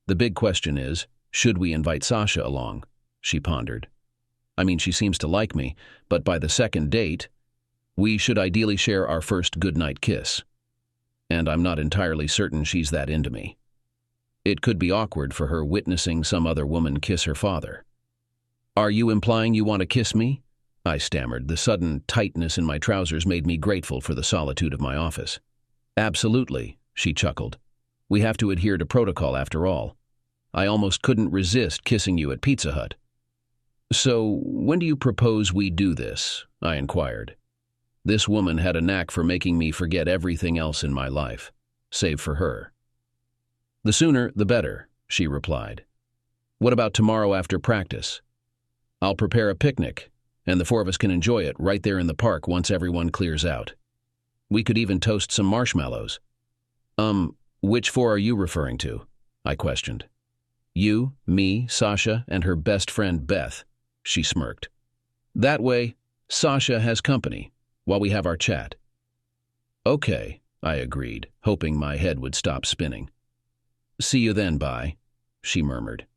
The big question is, should we invite Sasha along? She pondered. I mean, she seems to like me, but by the second date, we should ideally share our first goodnight kiss. And I'm not entirely certain she's that into me. It could be awkward for her witnessing some other woman kiss her father. Are you implying you want to kiss me? I stammered. The sudden tightness in my trousers made me grateful for the solitude of my office. Absolutely, she chuckled. We have to adhere to protocol after all. I almost couldn't resist kissing you at Pizza Hut. So, when do you propose we do this? I inquired. This woman had a knack for making me forget everything else in my life, save for her. The sooner, the better, she replied. What about tomorrow after practice? I'll prepare a picnic, and the four of us can enjoy it right there in the park once everyone clears out. We could even toast some marshmallows. Which four are you referring to? I questioned. You, me, Sasha, and her best friend Beth, she smirked. That way, Sasha has company while we have our chat. Okay, I agreed, hoping my head would stop spinning. See you then, bye, she murmured.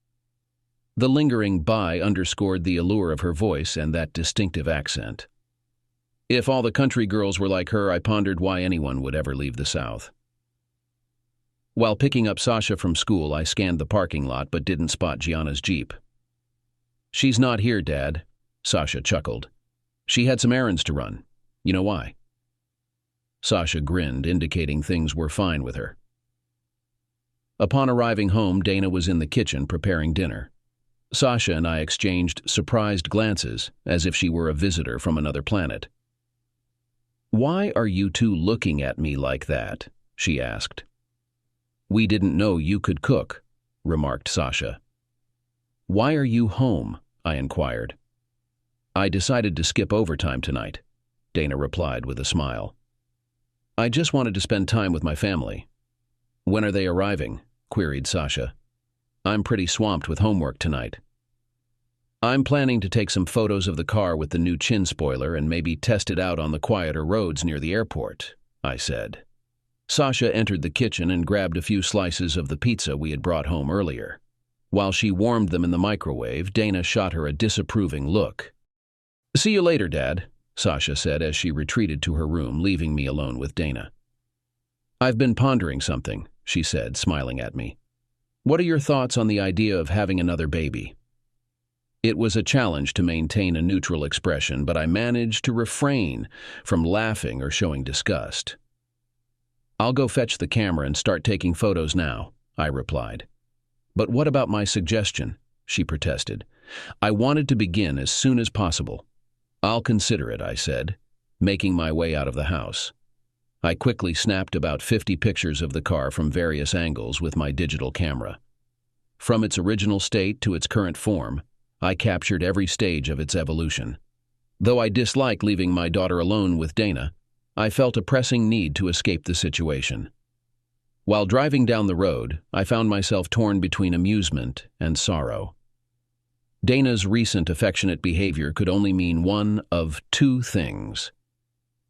The lingering bye underscored the allure of her voice and that distinctive accent. If all the country girls were like her, I pondered why anyone would ever leave the South. While picking up Sasha from school, I scanned the parking lot but didn't spot Giana's Jeep. "She's not here, Dad," Sasha chuckled. "She had some errands to run. You know why?" Sasha grinned, indicating things were fine with her. Upon arriving home, Dana was in the kitchen preparing dinner. Sasha and I exchanged surprised glances, as if she were a visitor from another planet. "Why are you two looking at me like that?" she asked. "We didn't know you could cook," remarked Sasha. "Why are you home?" I inquired. "I decided to skip overtime tonight," Dana replied with a smile. "I just wanted to spend time with my family." "When are they arriving?" queried Sasha. "I'm pretty swamped with homework tonight." "I'm planning to take some photos of the car with the new chin spoiler and maybe test it out on the quieter roads near the airport," I said. Sasha entered the kitchen and grabbed a few slices of the pizza we had brought home earlier. While she warmed them in the microwave, Dana shot her a disapproving look. "See you later, Dad," Sasha said as she retreated to her room, leaving me alone with Dana. "I've been pondering something," she said, smiling at me. "What are your thoughts on the idea of having another baby?" It was a challenge to maintain a neutral expression, but I managed to refrain from laughing or showing disgust. "I'll go fetch the camera and start taking photos now," I replied. "But what about my suggestion?" she protested. "I wanted to begin as soon as possible." "I'll consider it," I said, making my way out of the house. I quickly snapped about 50 pictures of the car from various angles with my digital camera. From its original state to its current form, I captured every stage of its evolution. Though I dislike leaving my daughter alone with Dana, I felt a pressing need to escape the situation. While driving down the road, I found myself torn between amusement and sorrow. Dana's recent affectionate behavior could only mean one of two things.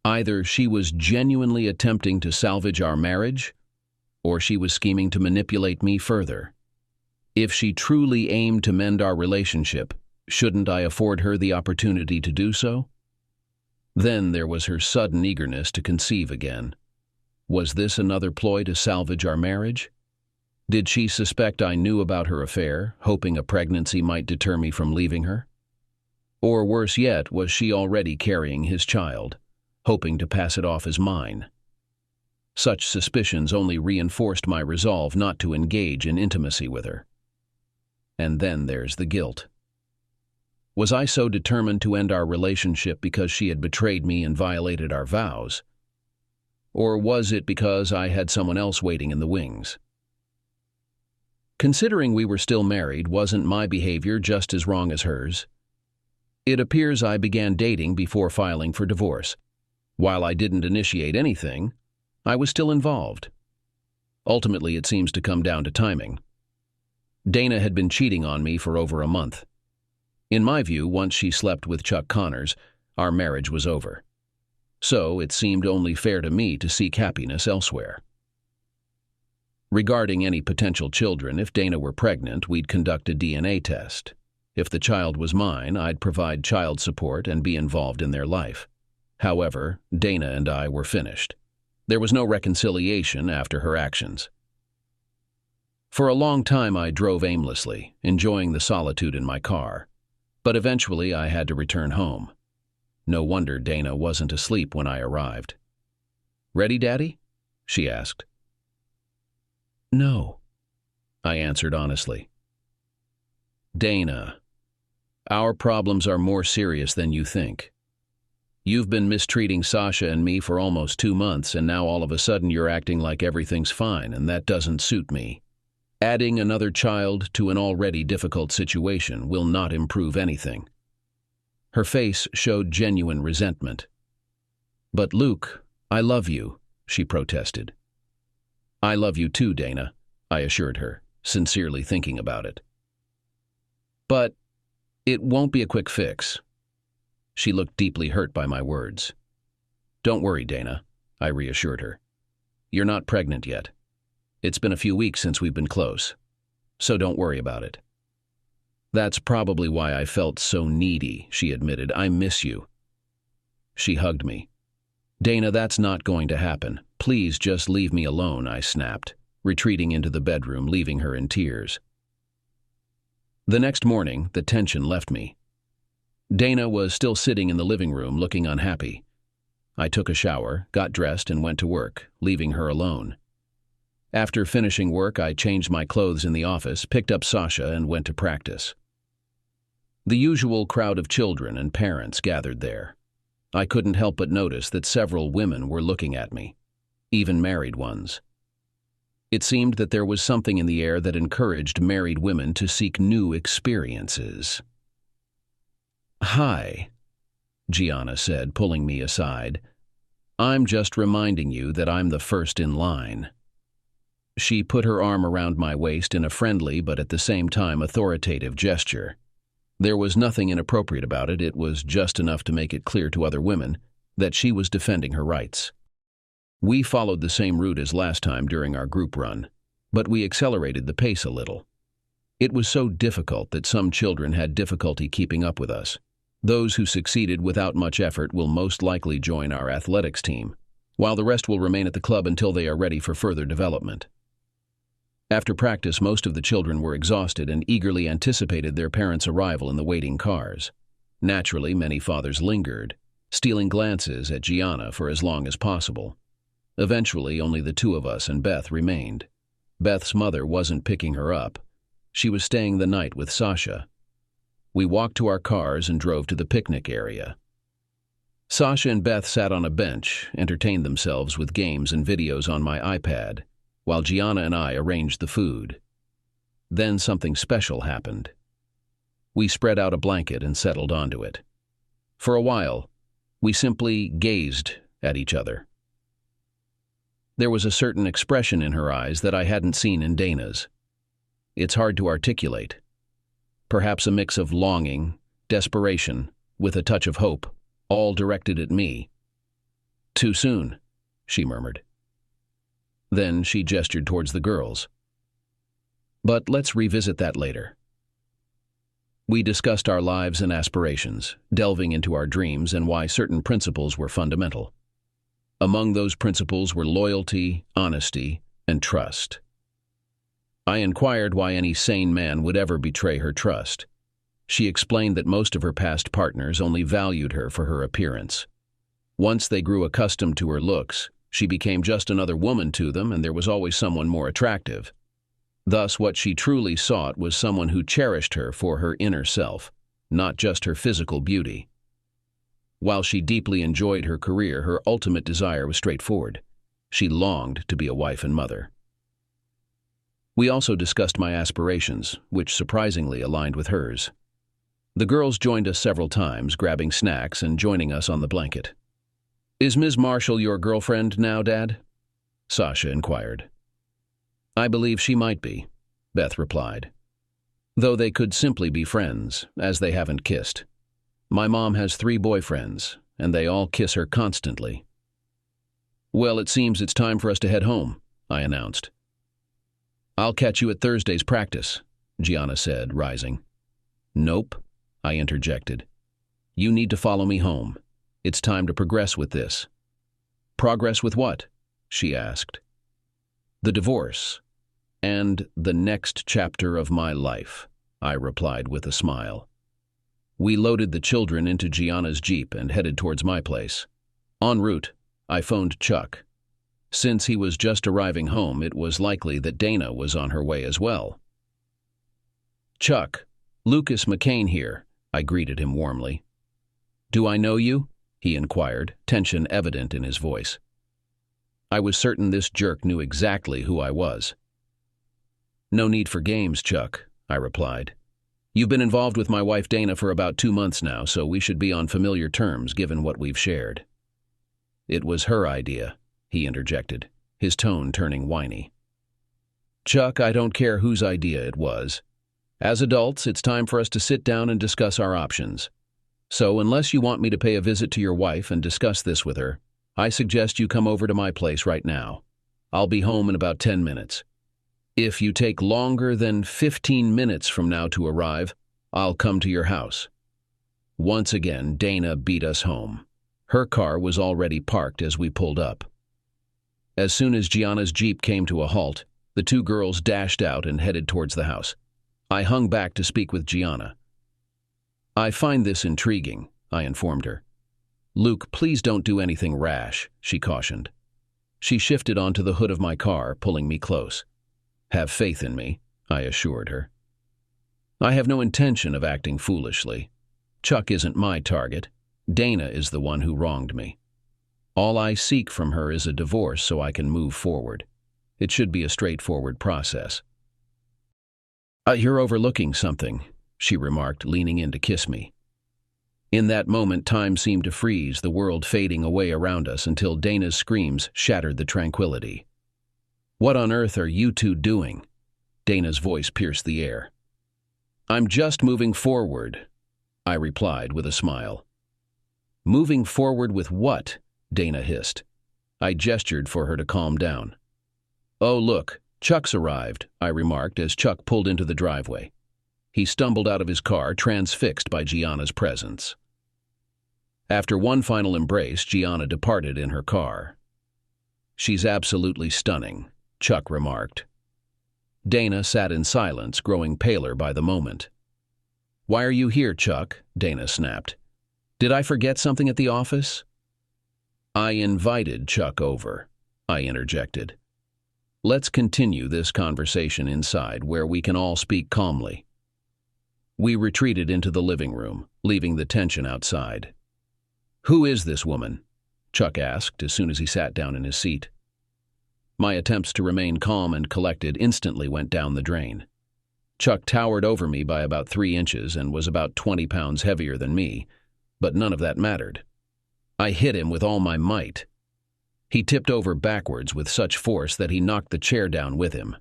Either she was genuinely attempting to salvage our marriage, or she was scheming to manipulate me further. If she truly aimed to mend our relationship, shouldn't I afford her the opportunity to do so? Then there was her sudden eagerness to conceive again. Was this another ploy to salvage our marriage? Did she suspect I knew about her affair, hoping a pregnancy might deter me from leaving her? Or worse yet, was she already carrying his child, hoping to pass it off as mine? Such suspicions only reinforced my resolve not to engage in intimacy with her. And then there's the guilt. Was I so determined to end our relationship because she had betrayed me and violated our vows? Or was it because I had someone else waiting in the wings? Considering we were still married, wasn't my behavior just as wrong as hers? It appears I began dating before filing for divorce. While I didn't initiate anything, I was still involved. Ultimately, it seems to come down to timing. Dana had been cheating on me for over a month. In my view, once she slept with Chuck Connors, our marriage was over. So it seemed only fair to me to seek happiness elsewhere. Regarding any potential children, if Dana were pregnant, we'd conduct a DNA test. If the child was mine, I'd provide child support and be involved in their life. However, Dana and I were finished. There was no reconciliation after her actions. For a long time I drove aimlessly, enjoying the solitude in my car. But eventually I had to return home. No wonder Dana wasn't asleep when I arrived. "Ready, Daddy?" she asked. "No," I answered honestly. "Dana, our problems are more serious than you think. You've been mistreating Sasha and me for almost 2 months, and now all of a sudden you're acting like everything's fine, and that doesn't suit me. Adding another child to an already difficult situation will not improve anything." Her face showed genuine resentment. "But Luke, I love you," she protested. "I love you too, Dana," I assured her, sincerely thinking about it. "But it won't be a quick fix." She looked deeply hurt by my words. "Don't worry, Dana," I reassured her. "You're not pregnant yet. It's been a few weeks since we've been close. so don't worry about it. That's probably why I felt so needy, she admitted. I miss you. She hugged me. Dana, that's not going to happen. Please just leave me alone, I snapped, retreating into the bedroom, leaving her in tears. The next morning, the tension left me. Dana was still sitting in the living room, looking unhappy. I took a shower, got dressed, and went to work, leaving her alone. After finishing work, I changed my clothes in the office, picked up Sasha, and went to practice. The usual crowd of children and parents gathered there. I couldn't help but notice that several women were looking at me, even married ones. It seemed that there was something in the air that encouraged married women to seek new experiences. "Hi," Giana said, pulling me aside. "I'm just reminding you that I'm the first in line." She put her arm around my waist in a friendly but at the same time authoritative gesture. There was nothing inappropriate about it. It was just enough to make it clear to other women that she was defending her rights. We followed the same route as last time during our group run, but we accelerated the pace a little. It was so difficult that some children had difficulty keeping up with us. Those who succeeded without much effort will most likely join our athletics team, while the rest will remain at the club until they are ready for further development. After practice, most of the children were exhausted and eagerly anticipated their parents' arrival in the waiting cars. Naturally, many fathers lingered, stealing glances at Giana for as long as possible. Eventually, only the two of us and Beth remained. Beth's mother wasn't picking her up. She was staying the night with Sasha. We walked to our cars and drove to the picnic area. Sasha and Beth sat on a bench, entertained themselves with games and videos on my iPad, while Giana and I arranged the food. Then something special happened. We spread out a blanket and settled onto it. For a while, we simply gazed at each other. There was a certain expression in her eyes that I hadn't seen in Dana's. It's hard to articulate. Perhaps a mix of longing, desperation, with a touch of hope, all directed at me. "Too soon," she murmured. Then she gestured towards the girls. "But let's revisit that later." We discussed our lives and aspirations, delving into our dreams and why certain principles were fundamental. Among those principles were loyalty, honesty, and trust. I inquired why any sane man would ever betray her trust. She explained that most of her past partners only valued her for her appearance. Once they grew accustomed to her looks, she became just another woman to them, and there was always someone more attractive. Thus, what she truly sought was someone who cherished her for her inner self, not just her physical beauty. While she deeply enjoyed her career, her ultimate desire was straightforward. She longed to be a wife and mother. We also discussed my aspirations, which surprisingly aligned with hers. The girls joined us several times, grabbing snacks and joining us on the blanket. "Is Ms. Marshall your girlfriend now, Dad?" Sasha inquired. "I believe she might be," Beth replied. "Though they could simply be friends, as they haven't kissed. My mom has 3 boyfriends, and they all kiss her constantly." "Well, it seems it's time for us to head home," I announced. "I'll catch you at Thursday's practice," Giana said, rising. "Nope," I interjected. "You need to follow me home. It's time to progress with this." "Progress with what?" she asked. "The divorce, and the next chapter of my life," I replied with a smile. We loaded the children into Giana's Jeep and headed towards my place. En route, I phoned Chuck. Since he was just arriving home, it was likely that Dana was on her way as well. "Chuck, Lucas McCain here," I greeted him warmly. "Do I know you?" he inquired, tension evident in his voice. I was certain this jerk knew exactly who I was. "No need for games, Chuck," I replied. "You've been involved with my wife Dana for about 2 months now, so we should be on familiar terms given what we've shared." "It was her idea," he interjected, his tone turning whiny. "Chuck, I don't care whose idea it was. As adults, it's time for us to sit down and discuss our options. So unless you want me to pay a visit to your wife and discuss this with her, I suggest you come over to my place right now. I'll be home in about 10 minutes. If you take longer than 15 minutes from now to arrive, I'll come to your house. Once again, Dana beat us home. Her car was already parked as we pulled up. As soon as Giana's Jeep came to a halt, the two girls dashed out and headed towards the house. I hung back to speak with Giana. I find this intriguing, I informed her. Luke, please don't do anything rash, she cautioned. She shifted onto the hood of my car, pulling me close. Have faith in me, I assured her. I have no intention of acting foolishly. Chuck isn't my target. Dana is the one who wronged me. All I seek from her is a divorce so I can move forward. It should be a straightforward process. You're overlooking something, she remarked, leaning in to kiss me. In that moment, time seemed to freeze, the world fading away around us until Dana's screams shattered the tranquility. What on earth are you two doing? Dana's voice pierced the air. I'm just moving forward, I replied with a smile. Moving forward with what? Dana hissed. I gestured for her to calm down. Oh, look, Chuck's arrived, I remarked as Chuck pulled into the driveway. He stumbled out of his car, transfixed by Giana's presence. After one final embrace, Giana departed in her car. She's absolutely stunning, Chuck remarked. Dana sat in silence, growing paler by the moment. Why are you here, Chuck? Dana snapped. Did I forget something at the office? I invited Chuck over, I interjected. Let's continue this conversation inside where we can all speak calmly. We retreated into the living room, leaving the tension outside. Who is this woman? Chuck asked as soon as he sat down in his seat. My attempts to remain calm and collected instantly went down the drain. Chuck towered over me by about 3 inches and was about 20 pounds heavier than me, but none of that mattered. I hit him with all my might. He tipped over backwards with such force that he knocked the chair down with him.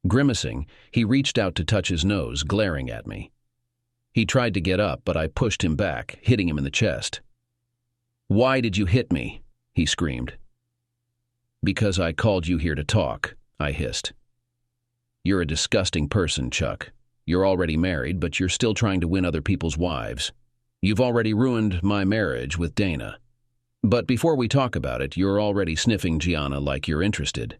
Grimacing, he reached out to touch his nose, glaring at me. He tried to get up, but I pushed him back, hitting him in the chest. Why did you hit me? He screamed. Because I called you here to talk, I hissed. You're a disgusting person, Chuck. You're already married, but you're still trying to win other people's wives. You've already ruined my marriage with Dana. But before we talk about it, you're already sniffing Giana like you're interested.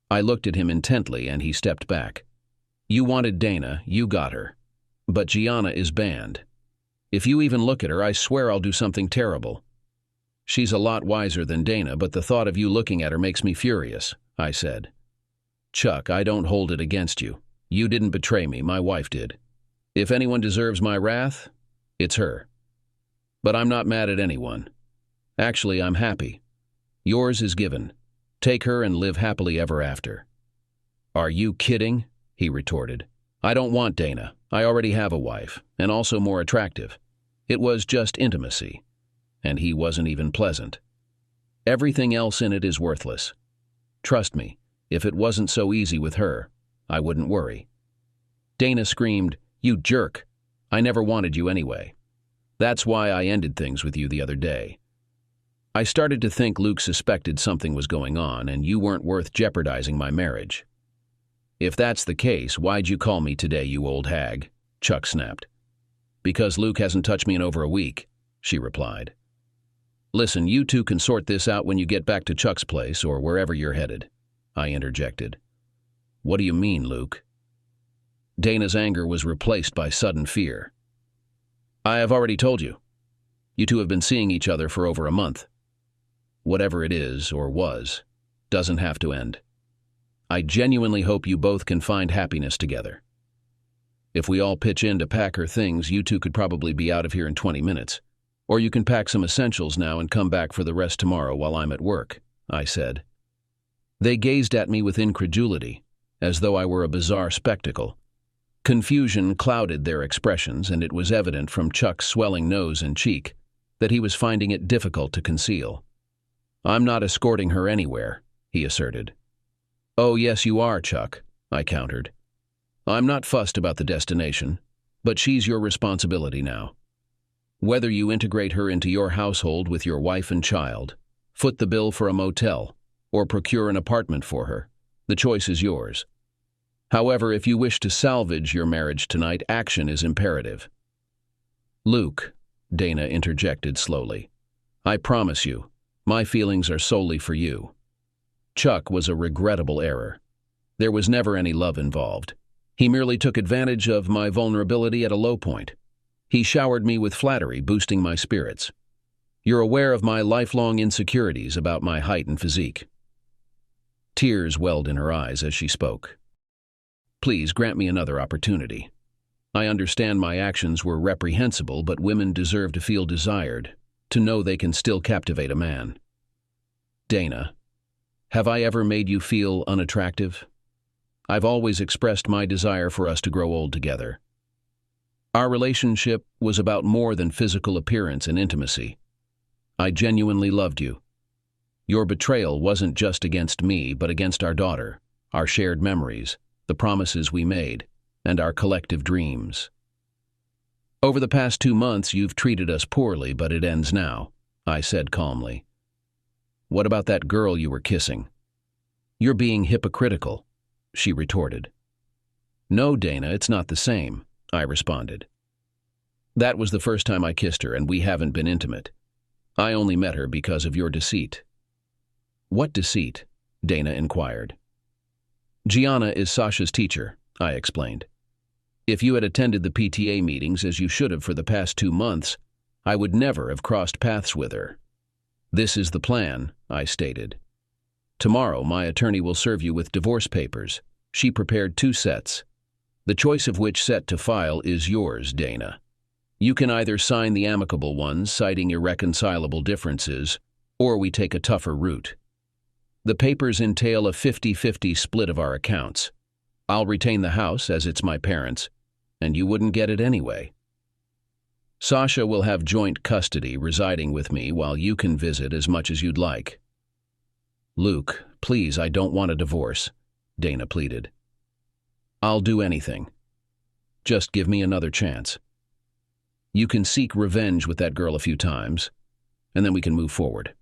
I looked at him intently and he stepped back. You wanted Dana, you got her. But Giana is banned. If you even look at her, I swear I'll do something terrible. She's a lot wiser than Dana, but the thought of you looking at her makes me furious, I said. Chuck, I don't hold it against you. You didn't betray me, my wife did. If anyone deserves my wrath, it's her. But I'm not mad at anyone. Actually, I'm happy. Yours is given. Take her and live happily ever after. Are you kidding? He retorted. I don't want Dana. I already have a wife, and also more attractive. It was just intimacy. And he wasn't even pleasant. Everything else in it is worthless. Trust me, if it wasn't so easy with her, I wouldn't worry. Dana screamed, You jerk! I never wanted you anyway. That's why I ended things with you the other day. I started to think Luke suspected something was going on and you weren't worth jeopardizing my marriage. If that's the case, why'd you call me today, you old hag? Chuck snapped. Because Luke hasn't touched me in over a week, she replied. Listen, you two can sort this out when you get back to Chuck's place or wherever you're headed, I interjected. What do you mean, Luke? Dana's anger was replaced by sudden fear. I have already told you. You two have been seeing each other for over a month. Whatever it is, or was, doesn't have to end. I genuinely hope you both can find happiness together. If we all pitch in to pack her things, you two could probably be out of here in 20 minutes. Or you can pack some essentials now and come back for the rest tomorrow while I'm at work, I said. They gazed at me with incredulity, as though I were a bizarre spectacle. Confusion clouded their expressions, and it was evident from Chuck's swelling nose and cheek that he was finding it difficult to conceal. I'm not escorting her anywhere, he asserted. Oh, yes, you are, Chuck, I countered. I'm not fussed about the destination, but she's your responsibility now. Whether you integrate her into your household with your wife and child, foot the bill for a motel, or procure an apartment for her, the choice is yours. However, if you wish to salvage your marriage tonight, action is imperative. Luke, Dana interjected slowly, I promise you, my feelings are solely for you. Chuck was a regrettable error. There was never any love involved. He merely took advantage of my vulnerability at a low point. He showered me with flattery, boosting my spirits. You're aware of my lifelong insecurities about my height and physique. Tears welled in her eyes as she spoke. Please grant me another opportunity. I understand my actions were reprehensible, but women deserve to feel desired, to know they can still captivate a man. Dana, have I ever made you feel unattractive? I've always expressed my desire for us to grow old together. Our relationship was about more than physical appearance and intimacy. I genuinely loved you. Your betrayal wasn't just against me, but against our daughter, our shared memories, the promises we made, and our collective dreams. Over the past 2 months, you've treated us poorly, but it ends now, I said calmly. What about that girl you were kissing? You're being hypocritical, she retorted. No, Dana, it's not the same, I responded. That was the first time I kissed her, and we haven't been intimate. I only met her because of your deceit. What deceit? Dana inquired. Giana is Sasha's teacher, I explained. If you had attended the PTA meetings as you should have for the past 2 months, I would never have crossed paths with her. This is the plan, I stated. Tomorrow, my attorney will serve you with divorce papers. She prepared 2 sets. The choice of which set to file is yours, Dana. You can either sign the amicable ones, citing irreconcilable differences, or we take a tougher route. The papers entail a 50-50 split of our accounts. I'll retain the house as it's my parents', and you wouldn't get it anyway. Sasha will have joint custody, residing with me while you can visit as much as you'd like. Luke, please, I don't want a divorce, Dana pleaded. I'll do anything. Just give me another chance. You can seek revenge with that girl a few times, and then we can move forward.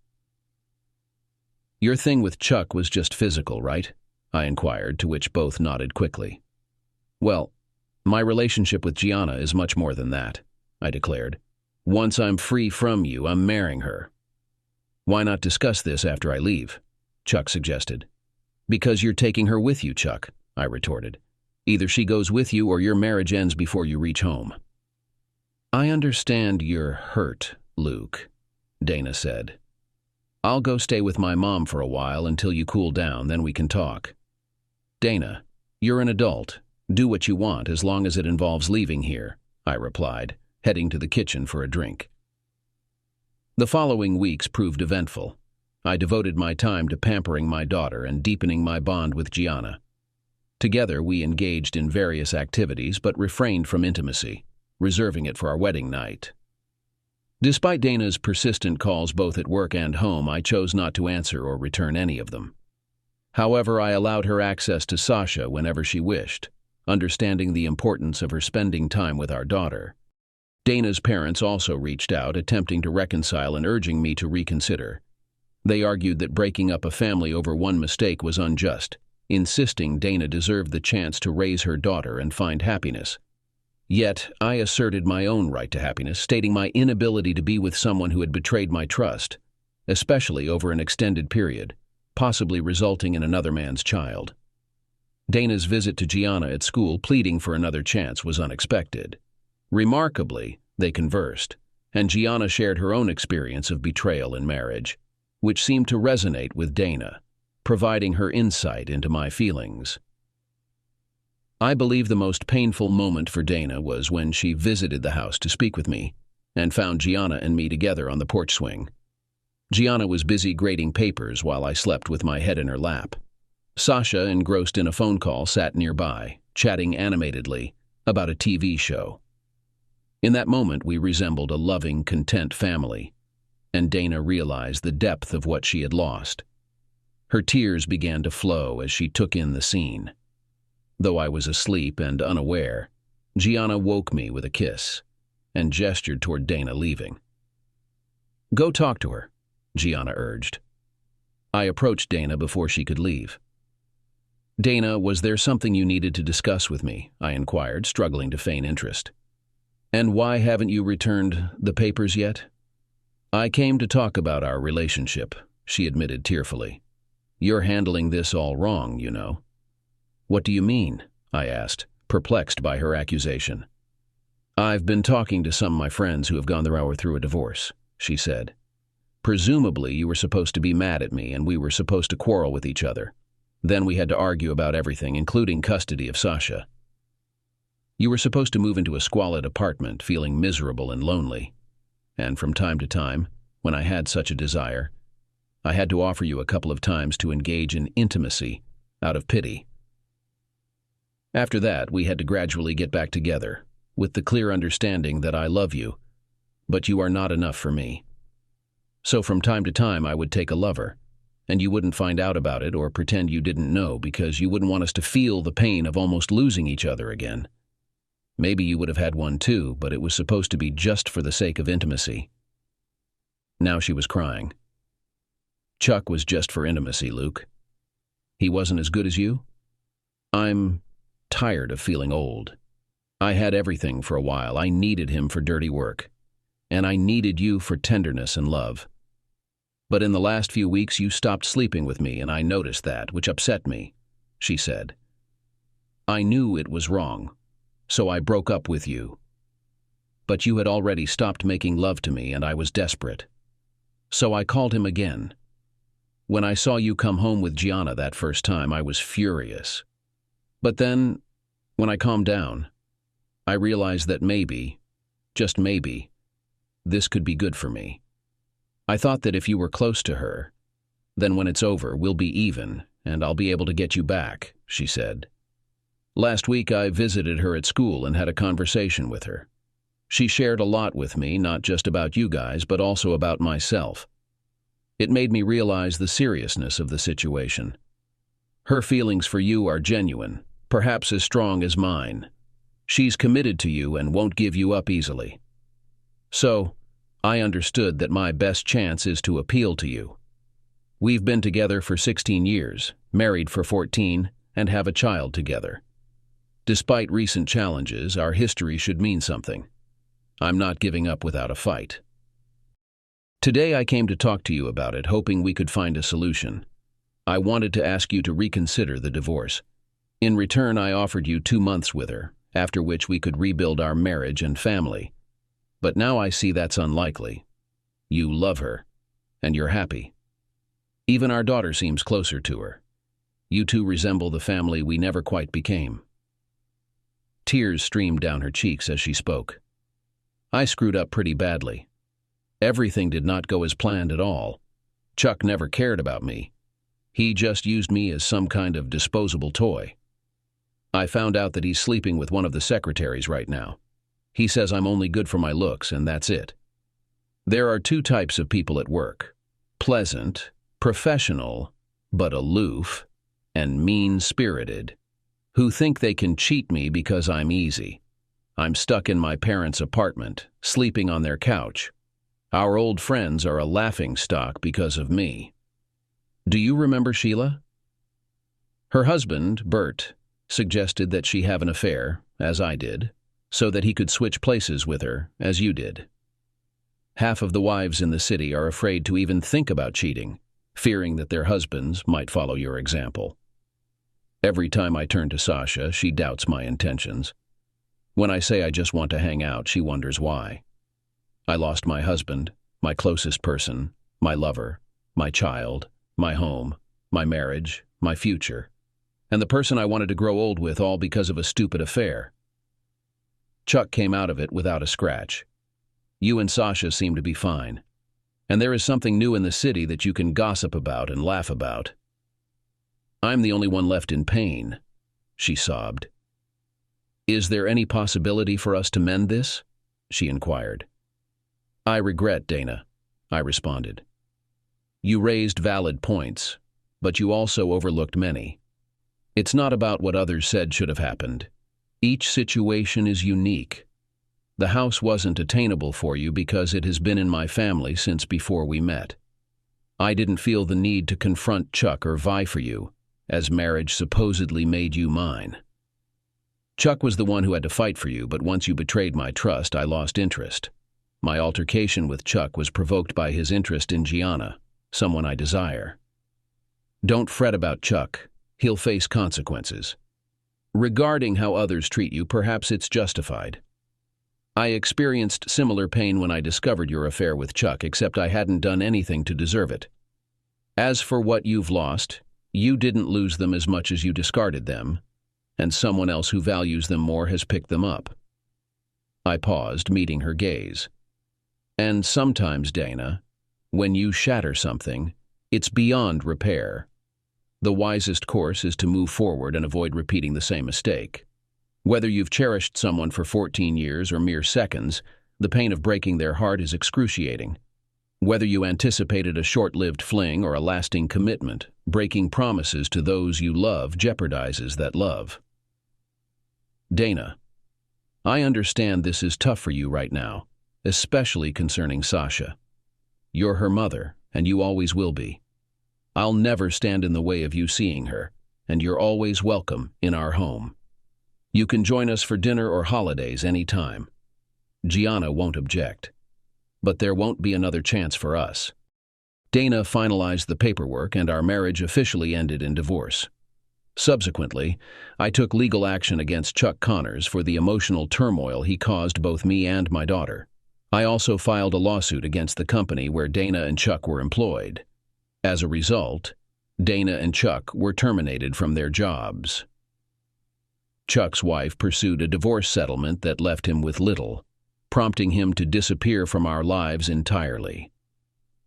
Your thing with Chuck was just physical, right? I inquired, to which both nodded quickly. Well, my relationship with Giana is much more than that, I declared. Once I'm free from you, I'm marrying her. Why not discuss this after I leave? Chuck suggested. Because you're taking her with you, Chuck, I retorted. Either she goes with you or your marriage ends before you reach home. I understand you're hurt, Luke, Dana said. I'll go stay with my mom for a while until you cool down, then we can talk. Dana, you're an adult. Do what you want as long as it involves leaving here, I replied, heading to the kitchen for a drink. The following weeks proved eventful. I devoted my time to pampering my daughter and deepening my bond with Giana. Together, we engaged in various activities but refrained from intimacy, reserving it for our wedding night. Despite Dana's persistent calls both at work and home, I chose not to answer or return any of them. However, I allowed her access to Sasha whenever she wished, understanding the importance of her spending time with our daughter. Dana's parents also reached out, attempting to reconcile and urging me to reconsider. They argued that breaking up a family over one mistake was unjust, insisting Dana deserved the chance to raise her daughter and find happiness. Yet, I asserted my own right to happiness, stating my inability to be with someone who had betrayed my trust, especially over an extended period, possibly resulting in another man's child. Dana's visit to Giana at school, pleading for another chance, was unexpected. Remarkably, they conversed, and Giana shared her own experience of betrayal in marriage, which seemed to resonate with Dana, providing her insight into my feelings. I believe the most painful moment for Dana was when she visited the house to speak with me and found Giana and me together on the porch swing. Giana was busy grading papers while I slept with my head in her lap. Sasha, engrossed in a phone call, sat nearby, chatting animatedly about a TV show. In that moment, we resembled a loving, content family, and Dana realized the depth of what she had lost. Her tears began to flow as she took in the scene. Though I was asleep and unaware, Giana woke me with a kiss and gestured toward Dana leaving. Go talk to her, Giana urged. I approached Dana before she could leave. Dana, was there something you needed to discuss with me? I inquired, struggling to feign interest. And why haven't you returned the papers yet? I came to talk about our relationship, she admitted tearfully. You're handling this all wrong, you know. What do you mean? I asked, perplexed by her accusation. I've been talking to some of my friends who have gone through a divorce, she said. Presumably you were supposed to be mad at me and we were supposed to quarrel with each other. Then we had to argue about everything, including custody of Sasha. You were supposed to move into a squalid apartment, feeling miserable and lonely. And from time to time, when I had such a desire, I had to offer you a couple of times to engage in intimacy, out of pity. After that, we had to gradually get back together, with the clear understanding that I love you, but you are not enough for me. So from time to time, I would take a lover, and you wouldn't find out about it or pretend you didn't know because you wouldn't want us to feel the pain of almost losing each other again. Maybe you would have had one too, but it was supposed to be just for the sake of intimacy. Now she was crying. Chuck was just for intimacy, Luke. He wasn't as good as you? I'm tired of feeling old. I had everything for a while. I needed him for dirty work. And I needed you for tenderness and love. But in the last few weeks you stopped sleeping with me and I noticed that, which upset me, she said. I knew it was wrong, so I broke up with you. But you had already stopped making love to me and I was desperate. So I called him again. When I saw you come home with Giana that first time, I was furious. But then, when I calmed down, I realized that maybe, just maybe, this could be good for me. I thought that if you were close to her, then when it's over, we'll be even, and I'll be able to get you back, she said. Last week I visited her at school and had a conversation with her. She shared a lot with me, not just about you guys, but also about myself. It made me realize the seriousness of the situation. Her feelings for you are genuine, perhaps as strong as mine. She's committed to you and won't give you up easily. So, I understood that my best chance is to appeal to you. We've been together for 16 years, married for 14, and have a child together. Despite recent challenges, our history should mean something. I'm not giving up without a fight. Today I came to talk to you about it, hoping we could find a solution. I wanted to ask you to reconsider the divorce. In return, I offered you 2 months with her, after which we could rebuild our marriage and family. But now I see that's unlikely. You love her, and you're happy. Even our daughter seems closer to her. You two resemble the family we never quite became. Tears streamed down her cheeks as she spoke. I screwed up pretty badly. Everything did not go as planned at all. Chuck never cared about me. He just used me as some kind of disposable toy. I found out that he's sleeping with one of the secretaries right now. He says I'm only good for my looks, and that's it. There are 2 types of people at work: pleasant, professional, but aloof, and mean-spirited, who think they can cheat me because I'm easy. I'm stuck in my parents' apartment, sleeping on their couch. Our old friends are a laughingstock because of me. Do you remember Sheila? Her husband, Bert, suggested that she have an affair, as I did, so that he could switch places with her, as you did. Half of the wives in the city are afraid to even think about cheating, fearing that their husbands might follow your example. Every time I turn to Sasha, she doubts my intentions. When I say I just want to hang out, she wonders why. I lost my husband, my closest person, my lover, my child, my home, my marriage, my future, and the person I wanted to grow old with, all because of a stupid affair. Chuck came out of it without a scratch. You and Sasha seem to be fine. And there is something new in the city that you can gossip about and laugh about. I'm the only one left in pain, she sobbed. Is there any possibility for us to mend this? She inquired. I regret, Dana, I responded. You raised valid points, but you also overlooked many. It's not about what others said should have happened. Each situation is unique. The house wasn't attainable for you because it has been in my family since before we met. I didn't feel the need to confront Chuck or vie for you, as marriage supposedly made you mine. Chuck was the one who had to fight for you, but once you betrayed my trust, I lost interest. My altercation with Chuck was provoked by his interest in Giana, someone I desire. Don't fret about Chuck. He'll face consequences. Regarding how others treat you, perhaps it's justified. I experienced similar pain when I discovered your affair with Chuck, except I hadn't done anything to deserve it. As for what you've lost, you didn't lose them as much as you discarded them, and someone else who values them more has picked them up. I paused, meeting her gaze. And sometimes, Dana, when you shatter something, it's beyond repair. The wisest course is to move forward and avoid repeating the same mistake. Whether you've cherished someone for 14 years or mere seconds, the pain of breaking their heart is excruciating. Whether you anticipated a short-lived fling or a lasting commitment, breaking promises to those you love jeopardizes that love. Dana, I understand this is tough for you right now, especially concerning Sasha. You're her mother, and you always will be. I'll never stand in the way of you seeing her, and you're always welcome in our home. You can join us for dinner or holidays any time. Giana won't object. But there won't be another chance for us. Dana finalized the paperwork, and our marriage officially ended in divorce. Subsequently, I took legal action against Chuck Connors for the emotional turmoil he caused both me and my daughter. I also filed a lawsuit against the company where Dana and Chuck were employed. As a result, Dana and Chuck were terminated from their jobs. Chuck's wife pursued a divorce settlement that left him with little, prompting him to disappear from our lives entirely.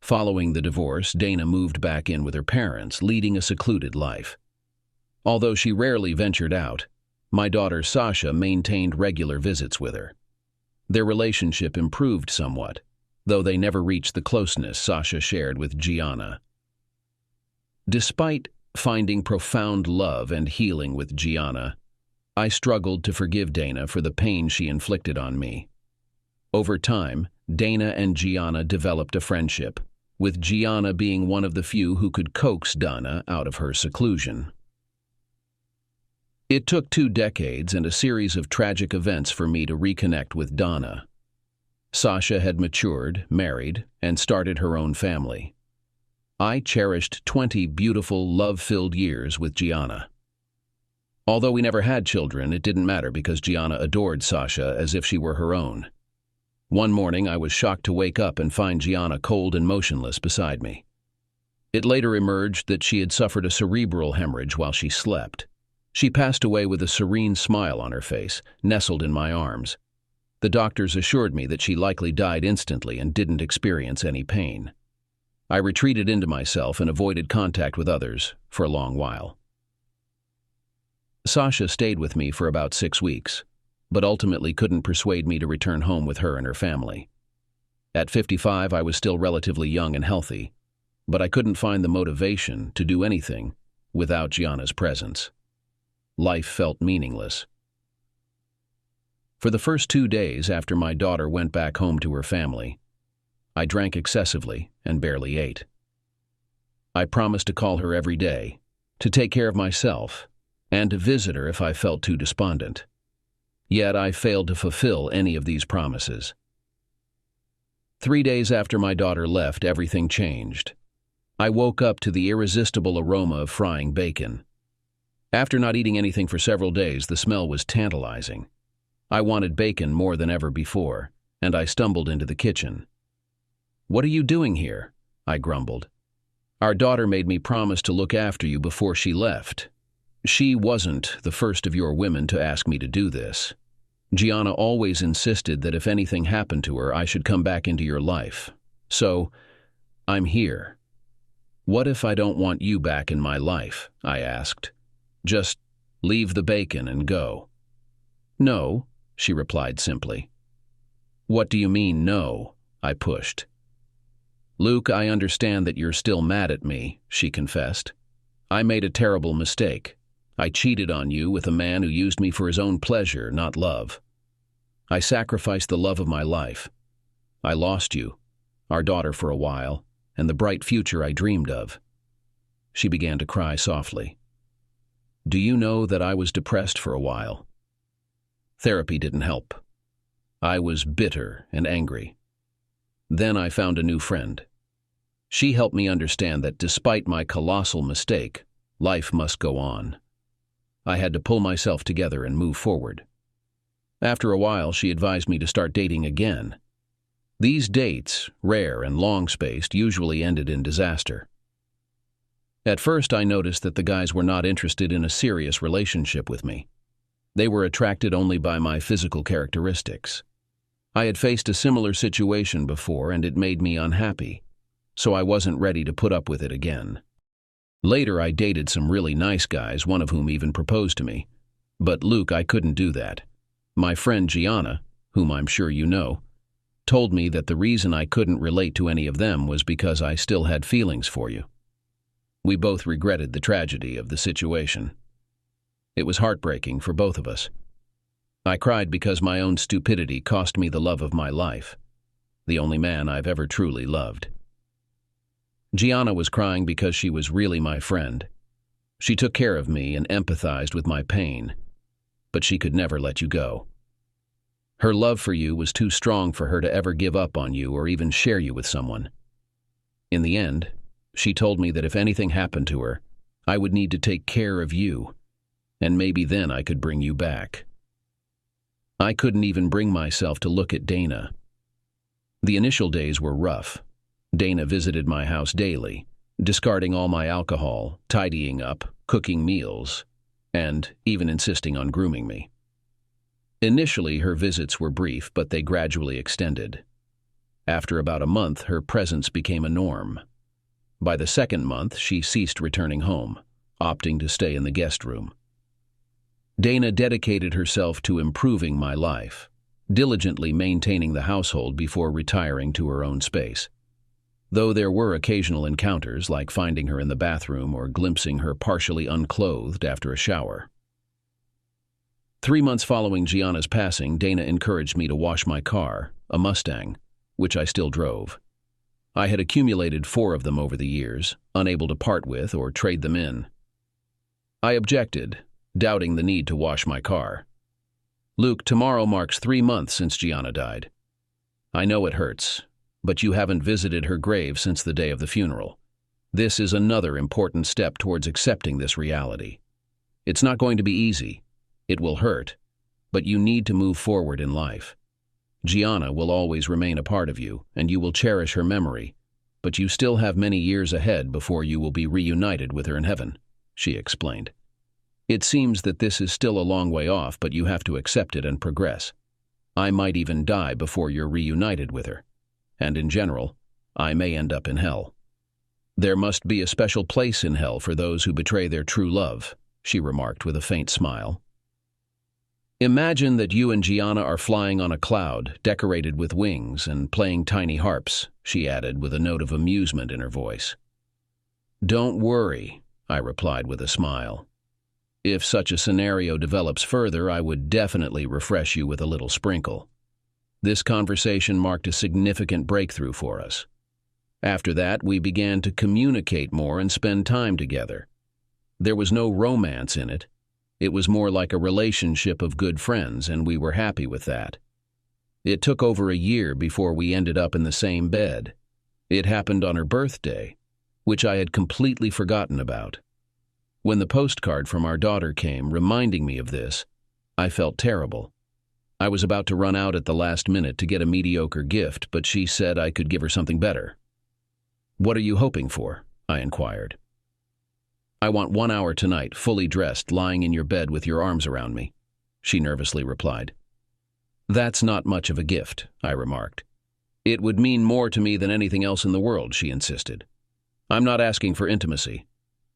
Following the divorce, Dana moved back in with her parents, leading a secluded life. Although she rarely ventured out, my daughter Sasha maintained regular visits with her. Their relationship improved somewhat, though they never reached the closeness Sasha shared with Giana. Despite finding profound love and healing with Giana, I struggled to forgive Dana for the pain she inflicted on me. Over time, Dana and Giana developed a friendship, with Giana being one of the few who could coax Dana out of her seclusion. It took 2 decades and a series of tragic events for me to reconnect with Dana. Sasha had matured, married, and started her own family. I cherished 20 beautiful, love-filled years with Giana. Although we never had children, it didn't matter because Giana adored Sasha as if she were her own. One morning, I was shocked to wake up and find Giana cold and motionless beside me. It later emerged that she had suffered a cerebral hemorrhage while she slept. She passed away with a serene smile on her face, nestled in my arms. The doctors assured me that she likely died instantly and didn't experience any pain. I retreated into myself and avoided contact with others for a long while. Sasha stayed with me for about 6 weeks, but ultimately couldn't persuade me to return home with her and her family. At 55, I was still relatively young and healthy, but I couldn't find the motivation to do anything without Giana's presence. Life felt meaningless. For the first 2 days after my daughter went back home to her family, I drank excessively and barely ate. I promised to call her every day, to take care of myself, and to visit her if I felt too despondent. Yet I failed to fulfill any of these promises. 3 days after my daughter left, everything changed. I woke up to the irresistible aroma of frying bacon. After not eating anything for several days, the smell was tantalizing. I wanted bacon more than ever before, and I stumbled into the kitchen. "What are you doing here?" I grumbled. "Our daughter made me promise to look after you before she left. She wasn't the first of your women to ask me to do this. Giana always insisted that if anything happened to her, I should come back into your life. So, I'm here." "What if I don't want you back in my life?" I asked. "Just leave the bacon and go." "No," she replied simply. "What do you mean, no?" I pushed. "Luke, I understand that you're still mad at me," she confessed. "I made a terrible mistake. I cheated on you with a man who used me for his own pleasure, not love. I sacrificed the love of my life. I lost you, our daughter for a while, and the bright future I dreamed of." She began to cry softly. Do you know that I was depressed for a while? Therapy didn't help. I was bitter and angry. Then I found a new friend. She helped me understand that despite my colossal mistake, life must go on. I had to pull myself together and move forward. After a while, she advised me to start dating again. These dates, rare and long-spaced, usually ended in disaster. At first, I noticed that the guys were not interested in a serious relationship with me. They were attracted only by my physical characteristics. I had faced a similar situation before, and it made me unhappy, so I wasn't ready to put up with it again. Later, I dated some really nice guys, one of whom even proposed to me. But Luke, I couldn't do that. My friend Giana, whom I'm sure you know, told me that the reason I couldn't relate to any of them was because I still had feelings for you. We both regretted the tragedy of the situation. It was heartbreaking for both of us. I cried because my own stupidity cost me the love of my life, the only man I've ever truly loved. Giana was crying because she was really my friend. She took care of me and empathized with my pain, but she could never let you go. Her love for you was too strong for her to ever give up on you or even share you with someone. In the end, she told me that if anything happened to her, I would need to take care of you, and maybe then I could bring you back. I couldn't even bring myself to look at Dana. The initial days were rough. Dana visited my house daily, discarding all my alcohol, tidying up, cooking meals, and even insisting on grooming me. Initially, her visits were brief, but they gradually extended. After about a month, her presence became a norm. By the second month, she ceased returning home, opting to stay in the guest room. Dana dedicated herself to improving my life, diligently maintaining the household before retiring to her own space. Though there were occasional encounters, like finding her in the bathroom or glimpsing her partially unclothed after a shower. 3 months following Giana's passing, Dana encouraged me to wash my car, a Mustang, which I still drove. I had accumulated 4 of them over the years, unable to part with or trade them in. I objected, doubting the need to wash my car. Luke, tomorrow marks 3 months since Giana died. I know it hurts, but you haven't visited her grave since the day of the funeral. This is another important step towards accepting this reality. It's not going to be easy. It will hurt, but you need to move forward in life. Giana will always remain a part of you, and you will cherish her memory, but you still have many years ahead before you will be reunited with her in heaven, she explained. It seems that this is still a long way off, but you have to accept it and progress. I might even die before you're reunited with her, and in general, I may end up in hell. There must be a special place in hell for those who betray their true love, she remarked with a faint smile. Imagine that you and Giana are flying on a cloud, decorated with wings and playing tiny harps, she added with a note of amusement in her voice. Don't worry, I replied with a smile. If such a scenario develops further, I would definitely refresh you with a little sprinkle. This conversation marked a significant breakthrough for us. After that, we began to communicate more and spend time together. There was no romance in it. It was more like a relationship of good friends, and we were happy with that. It took over a year before we ended up in the same bed. It happened on her birthday, which I had completely forgotten about. When the postcard from our daughter came reminding me of this, I felt terrible. I was about to run out at the last minute to get a mediocre gift, but she said I could give her something better. What are you hoping for? I inquired. I want 1 hour tonight, fully dressed, lying in your bed with your arms around me, she nervously replied. That's not much of a gift, I remarked. It would mean more to me than anything else in the world, she insisted. I'm not asking for intimacy.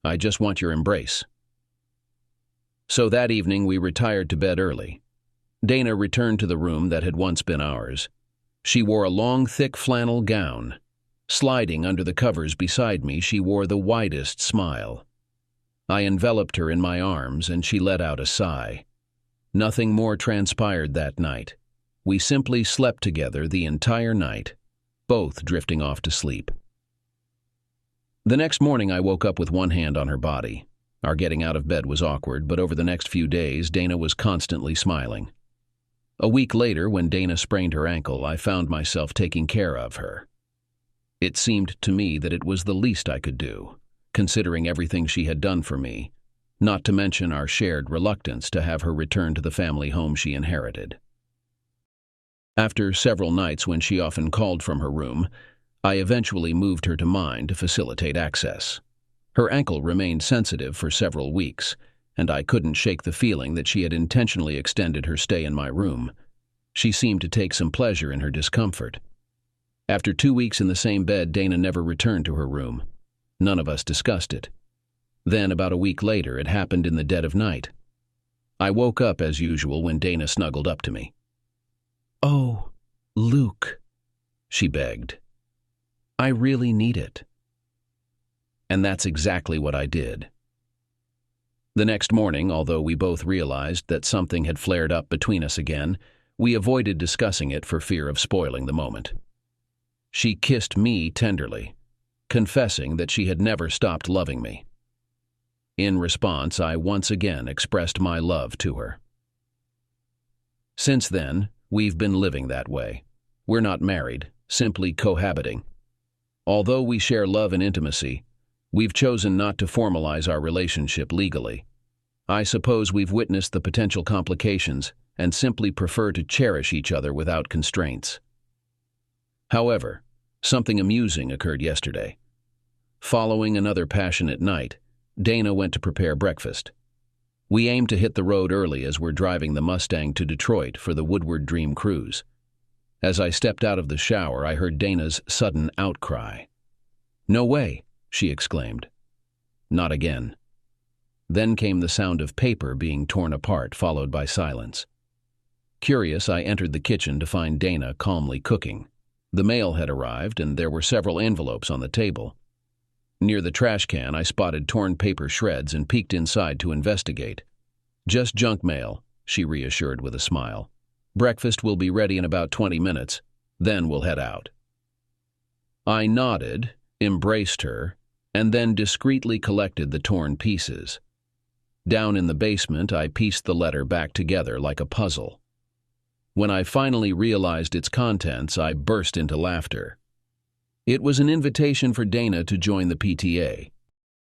I just want your embrace. So that evening we retired to bed early. Dana returned to the room that had once been ours. She wore a long, thick flannel gown. Sliding under the covers beside me, she wore the widest smile. I enveloped her in my arms, and she let out a sigh. Nothing more transpired that night. We simply slept together the entire night, both drifting off to sleep. The next morning I woke up with one hand on her body. Our getting out of bed was awkward, but over the next few days, Dana was constantly smiling. A week later, when Dana sprained her ankle, I found myself taking care of her. It seemed to me that it was the least I could do, considering everything she had done for me, not to mention our shared reluctance to have her return to the family home she inherited. After several nights when she often called from her room, I eventually moved her to mine to facilitate access. Her ankle remained sensitive for several weeks, and I couldn't shake the feeling that she had intentionally extended her stay in my room. She seemed to take some pleasure in her discomfort. After 2 weeks in the same bed, Dana never returned to her room. None of us discussed it. Then, about a week later, it happened in the dead of night. I woke up as usual when Dana snuggled up to me. "Oh, Luke," she begged. "I really need it." And that's exactly what I did. The next morning, although we both realized that something had flared up between us again, we avoided discussing it for fear of spoiling the moment. She kissed me tenderly, confessing that she had never stopped loving me. In response, I once again expressed my love to her. Since then, we've been living that way. We're not married, simply cohabiting. Although we share love and intimacy, we've chosen not to formalize our relationship legally. I suppose we've witnessed the potential complications and simply prefer to cherish each other without constraints. However, something amusing occurred yesterday. Following another passionate night, Dana went to prepare breakfast. We aimed to hit the road early as we're driving the Mustang to Detroit for the Woodward Dream Cruise. As I stepped out of the shower, I heard Dana's sudden outcry. "No way!" she exclaimed. "Not again." Then came the sound of paper being torn apart, followed by silence. Curious, I entered the kitchen to find Dana calmly cooking. The mail had arrived, and there were several envelopes on the table. Near the trash can, I spotted torn paper shreds and peeked inside to investigate. "Just junk mail," she reassured with a smile. "Breakfast will be ready in about 20 minutes. Then we'll head out." I nodded, embraced her, and then discreetly collected the torn pieces. Down in the basement, I pieced the letter back together like a puzzle. When I finally realized its contents, I burst into laughter. It was an invitation for Dana to join the PTA.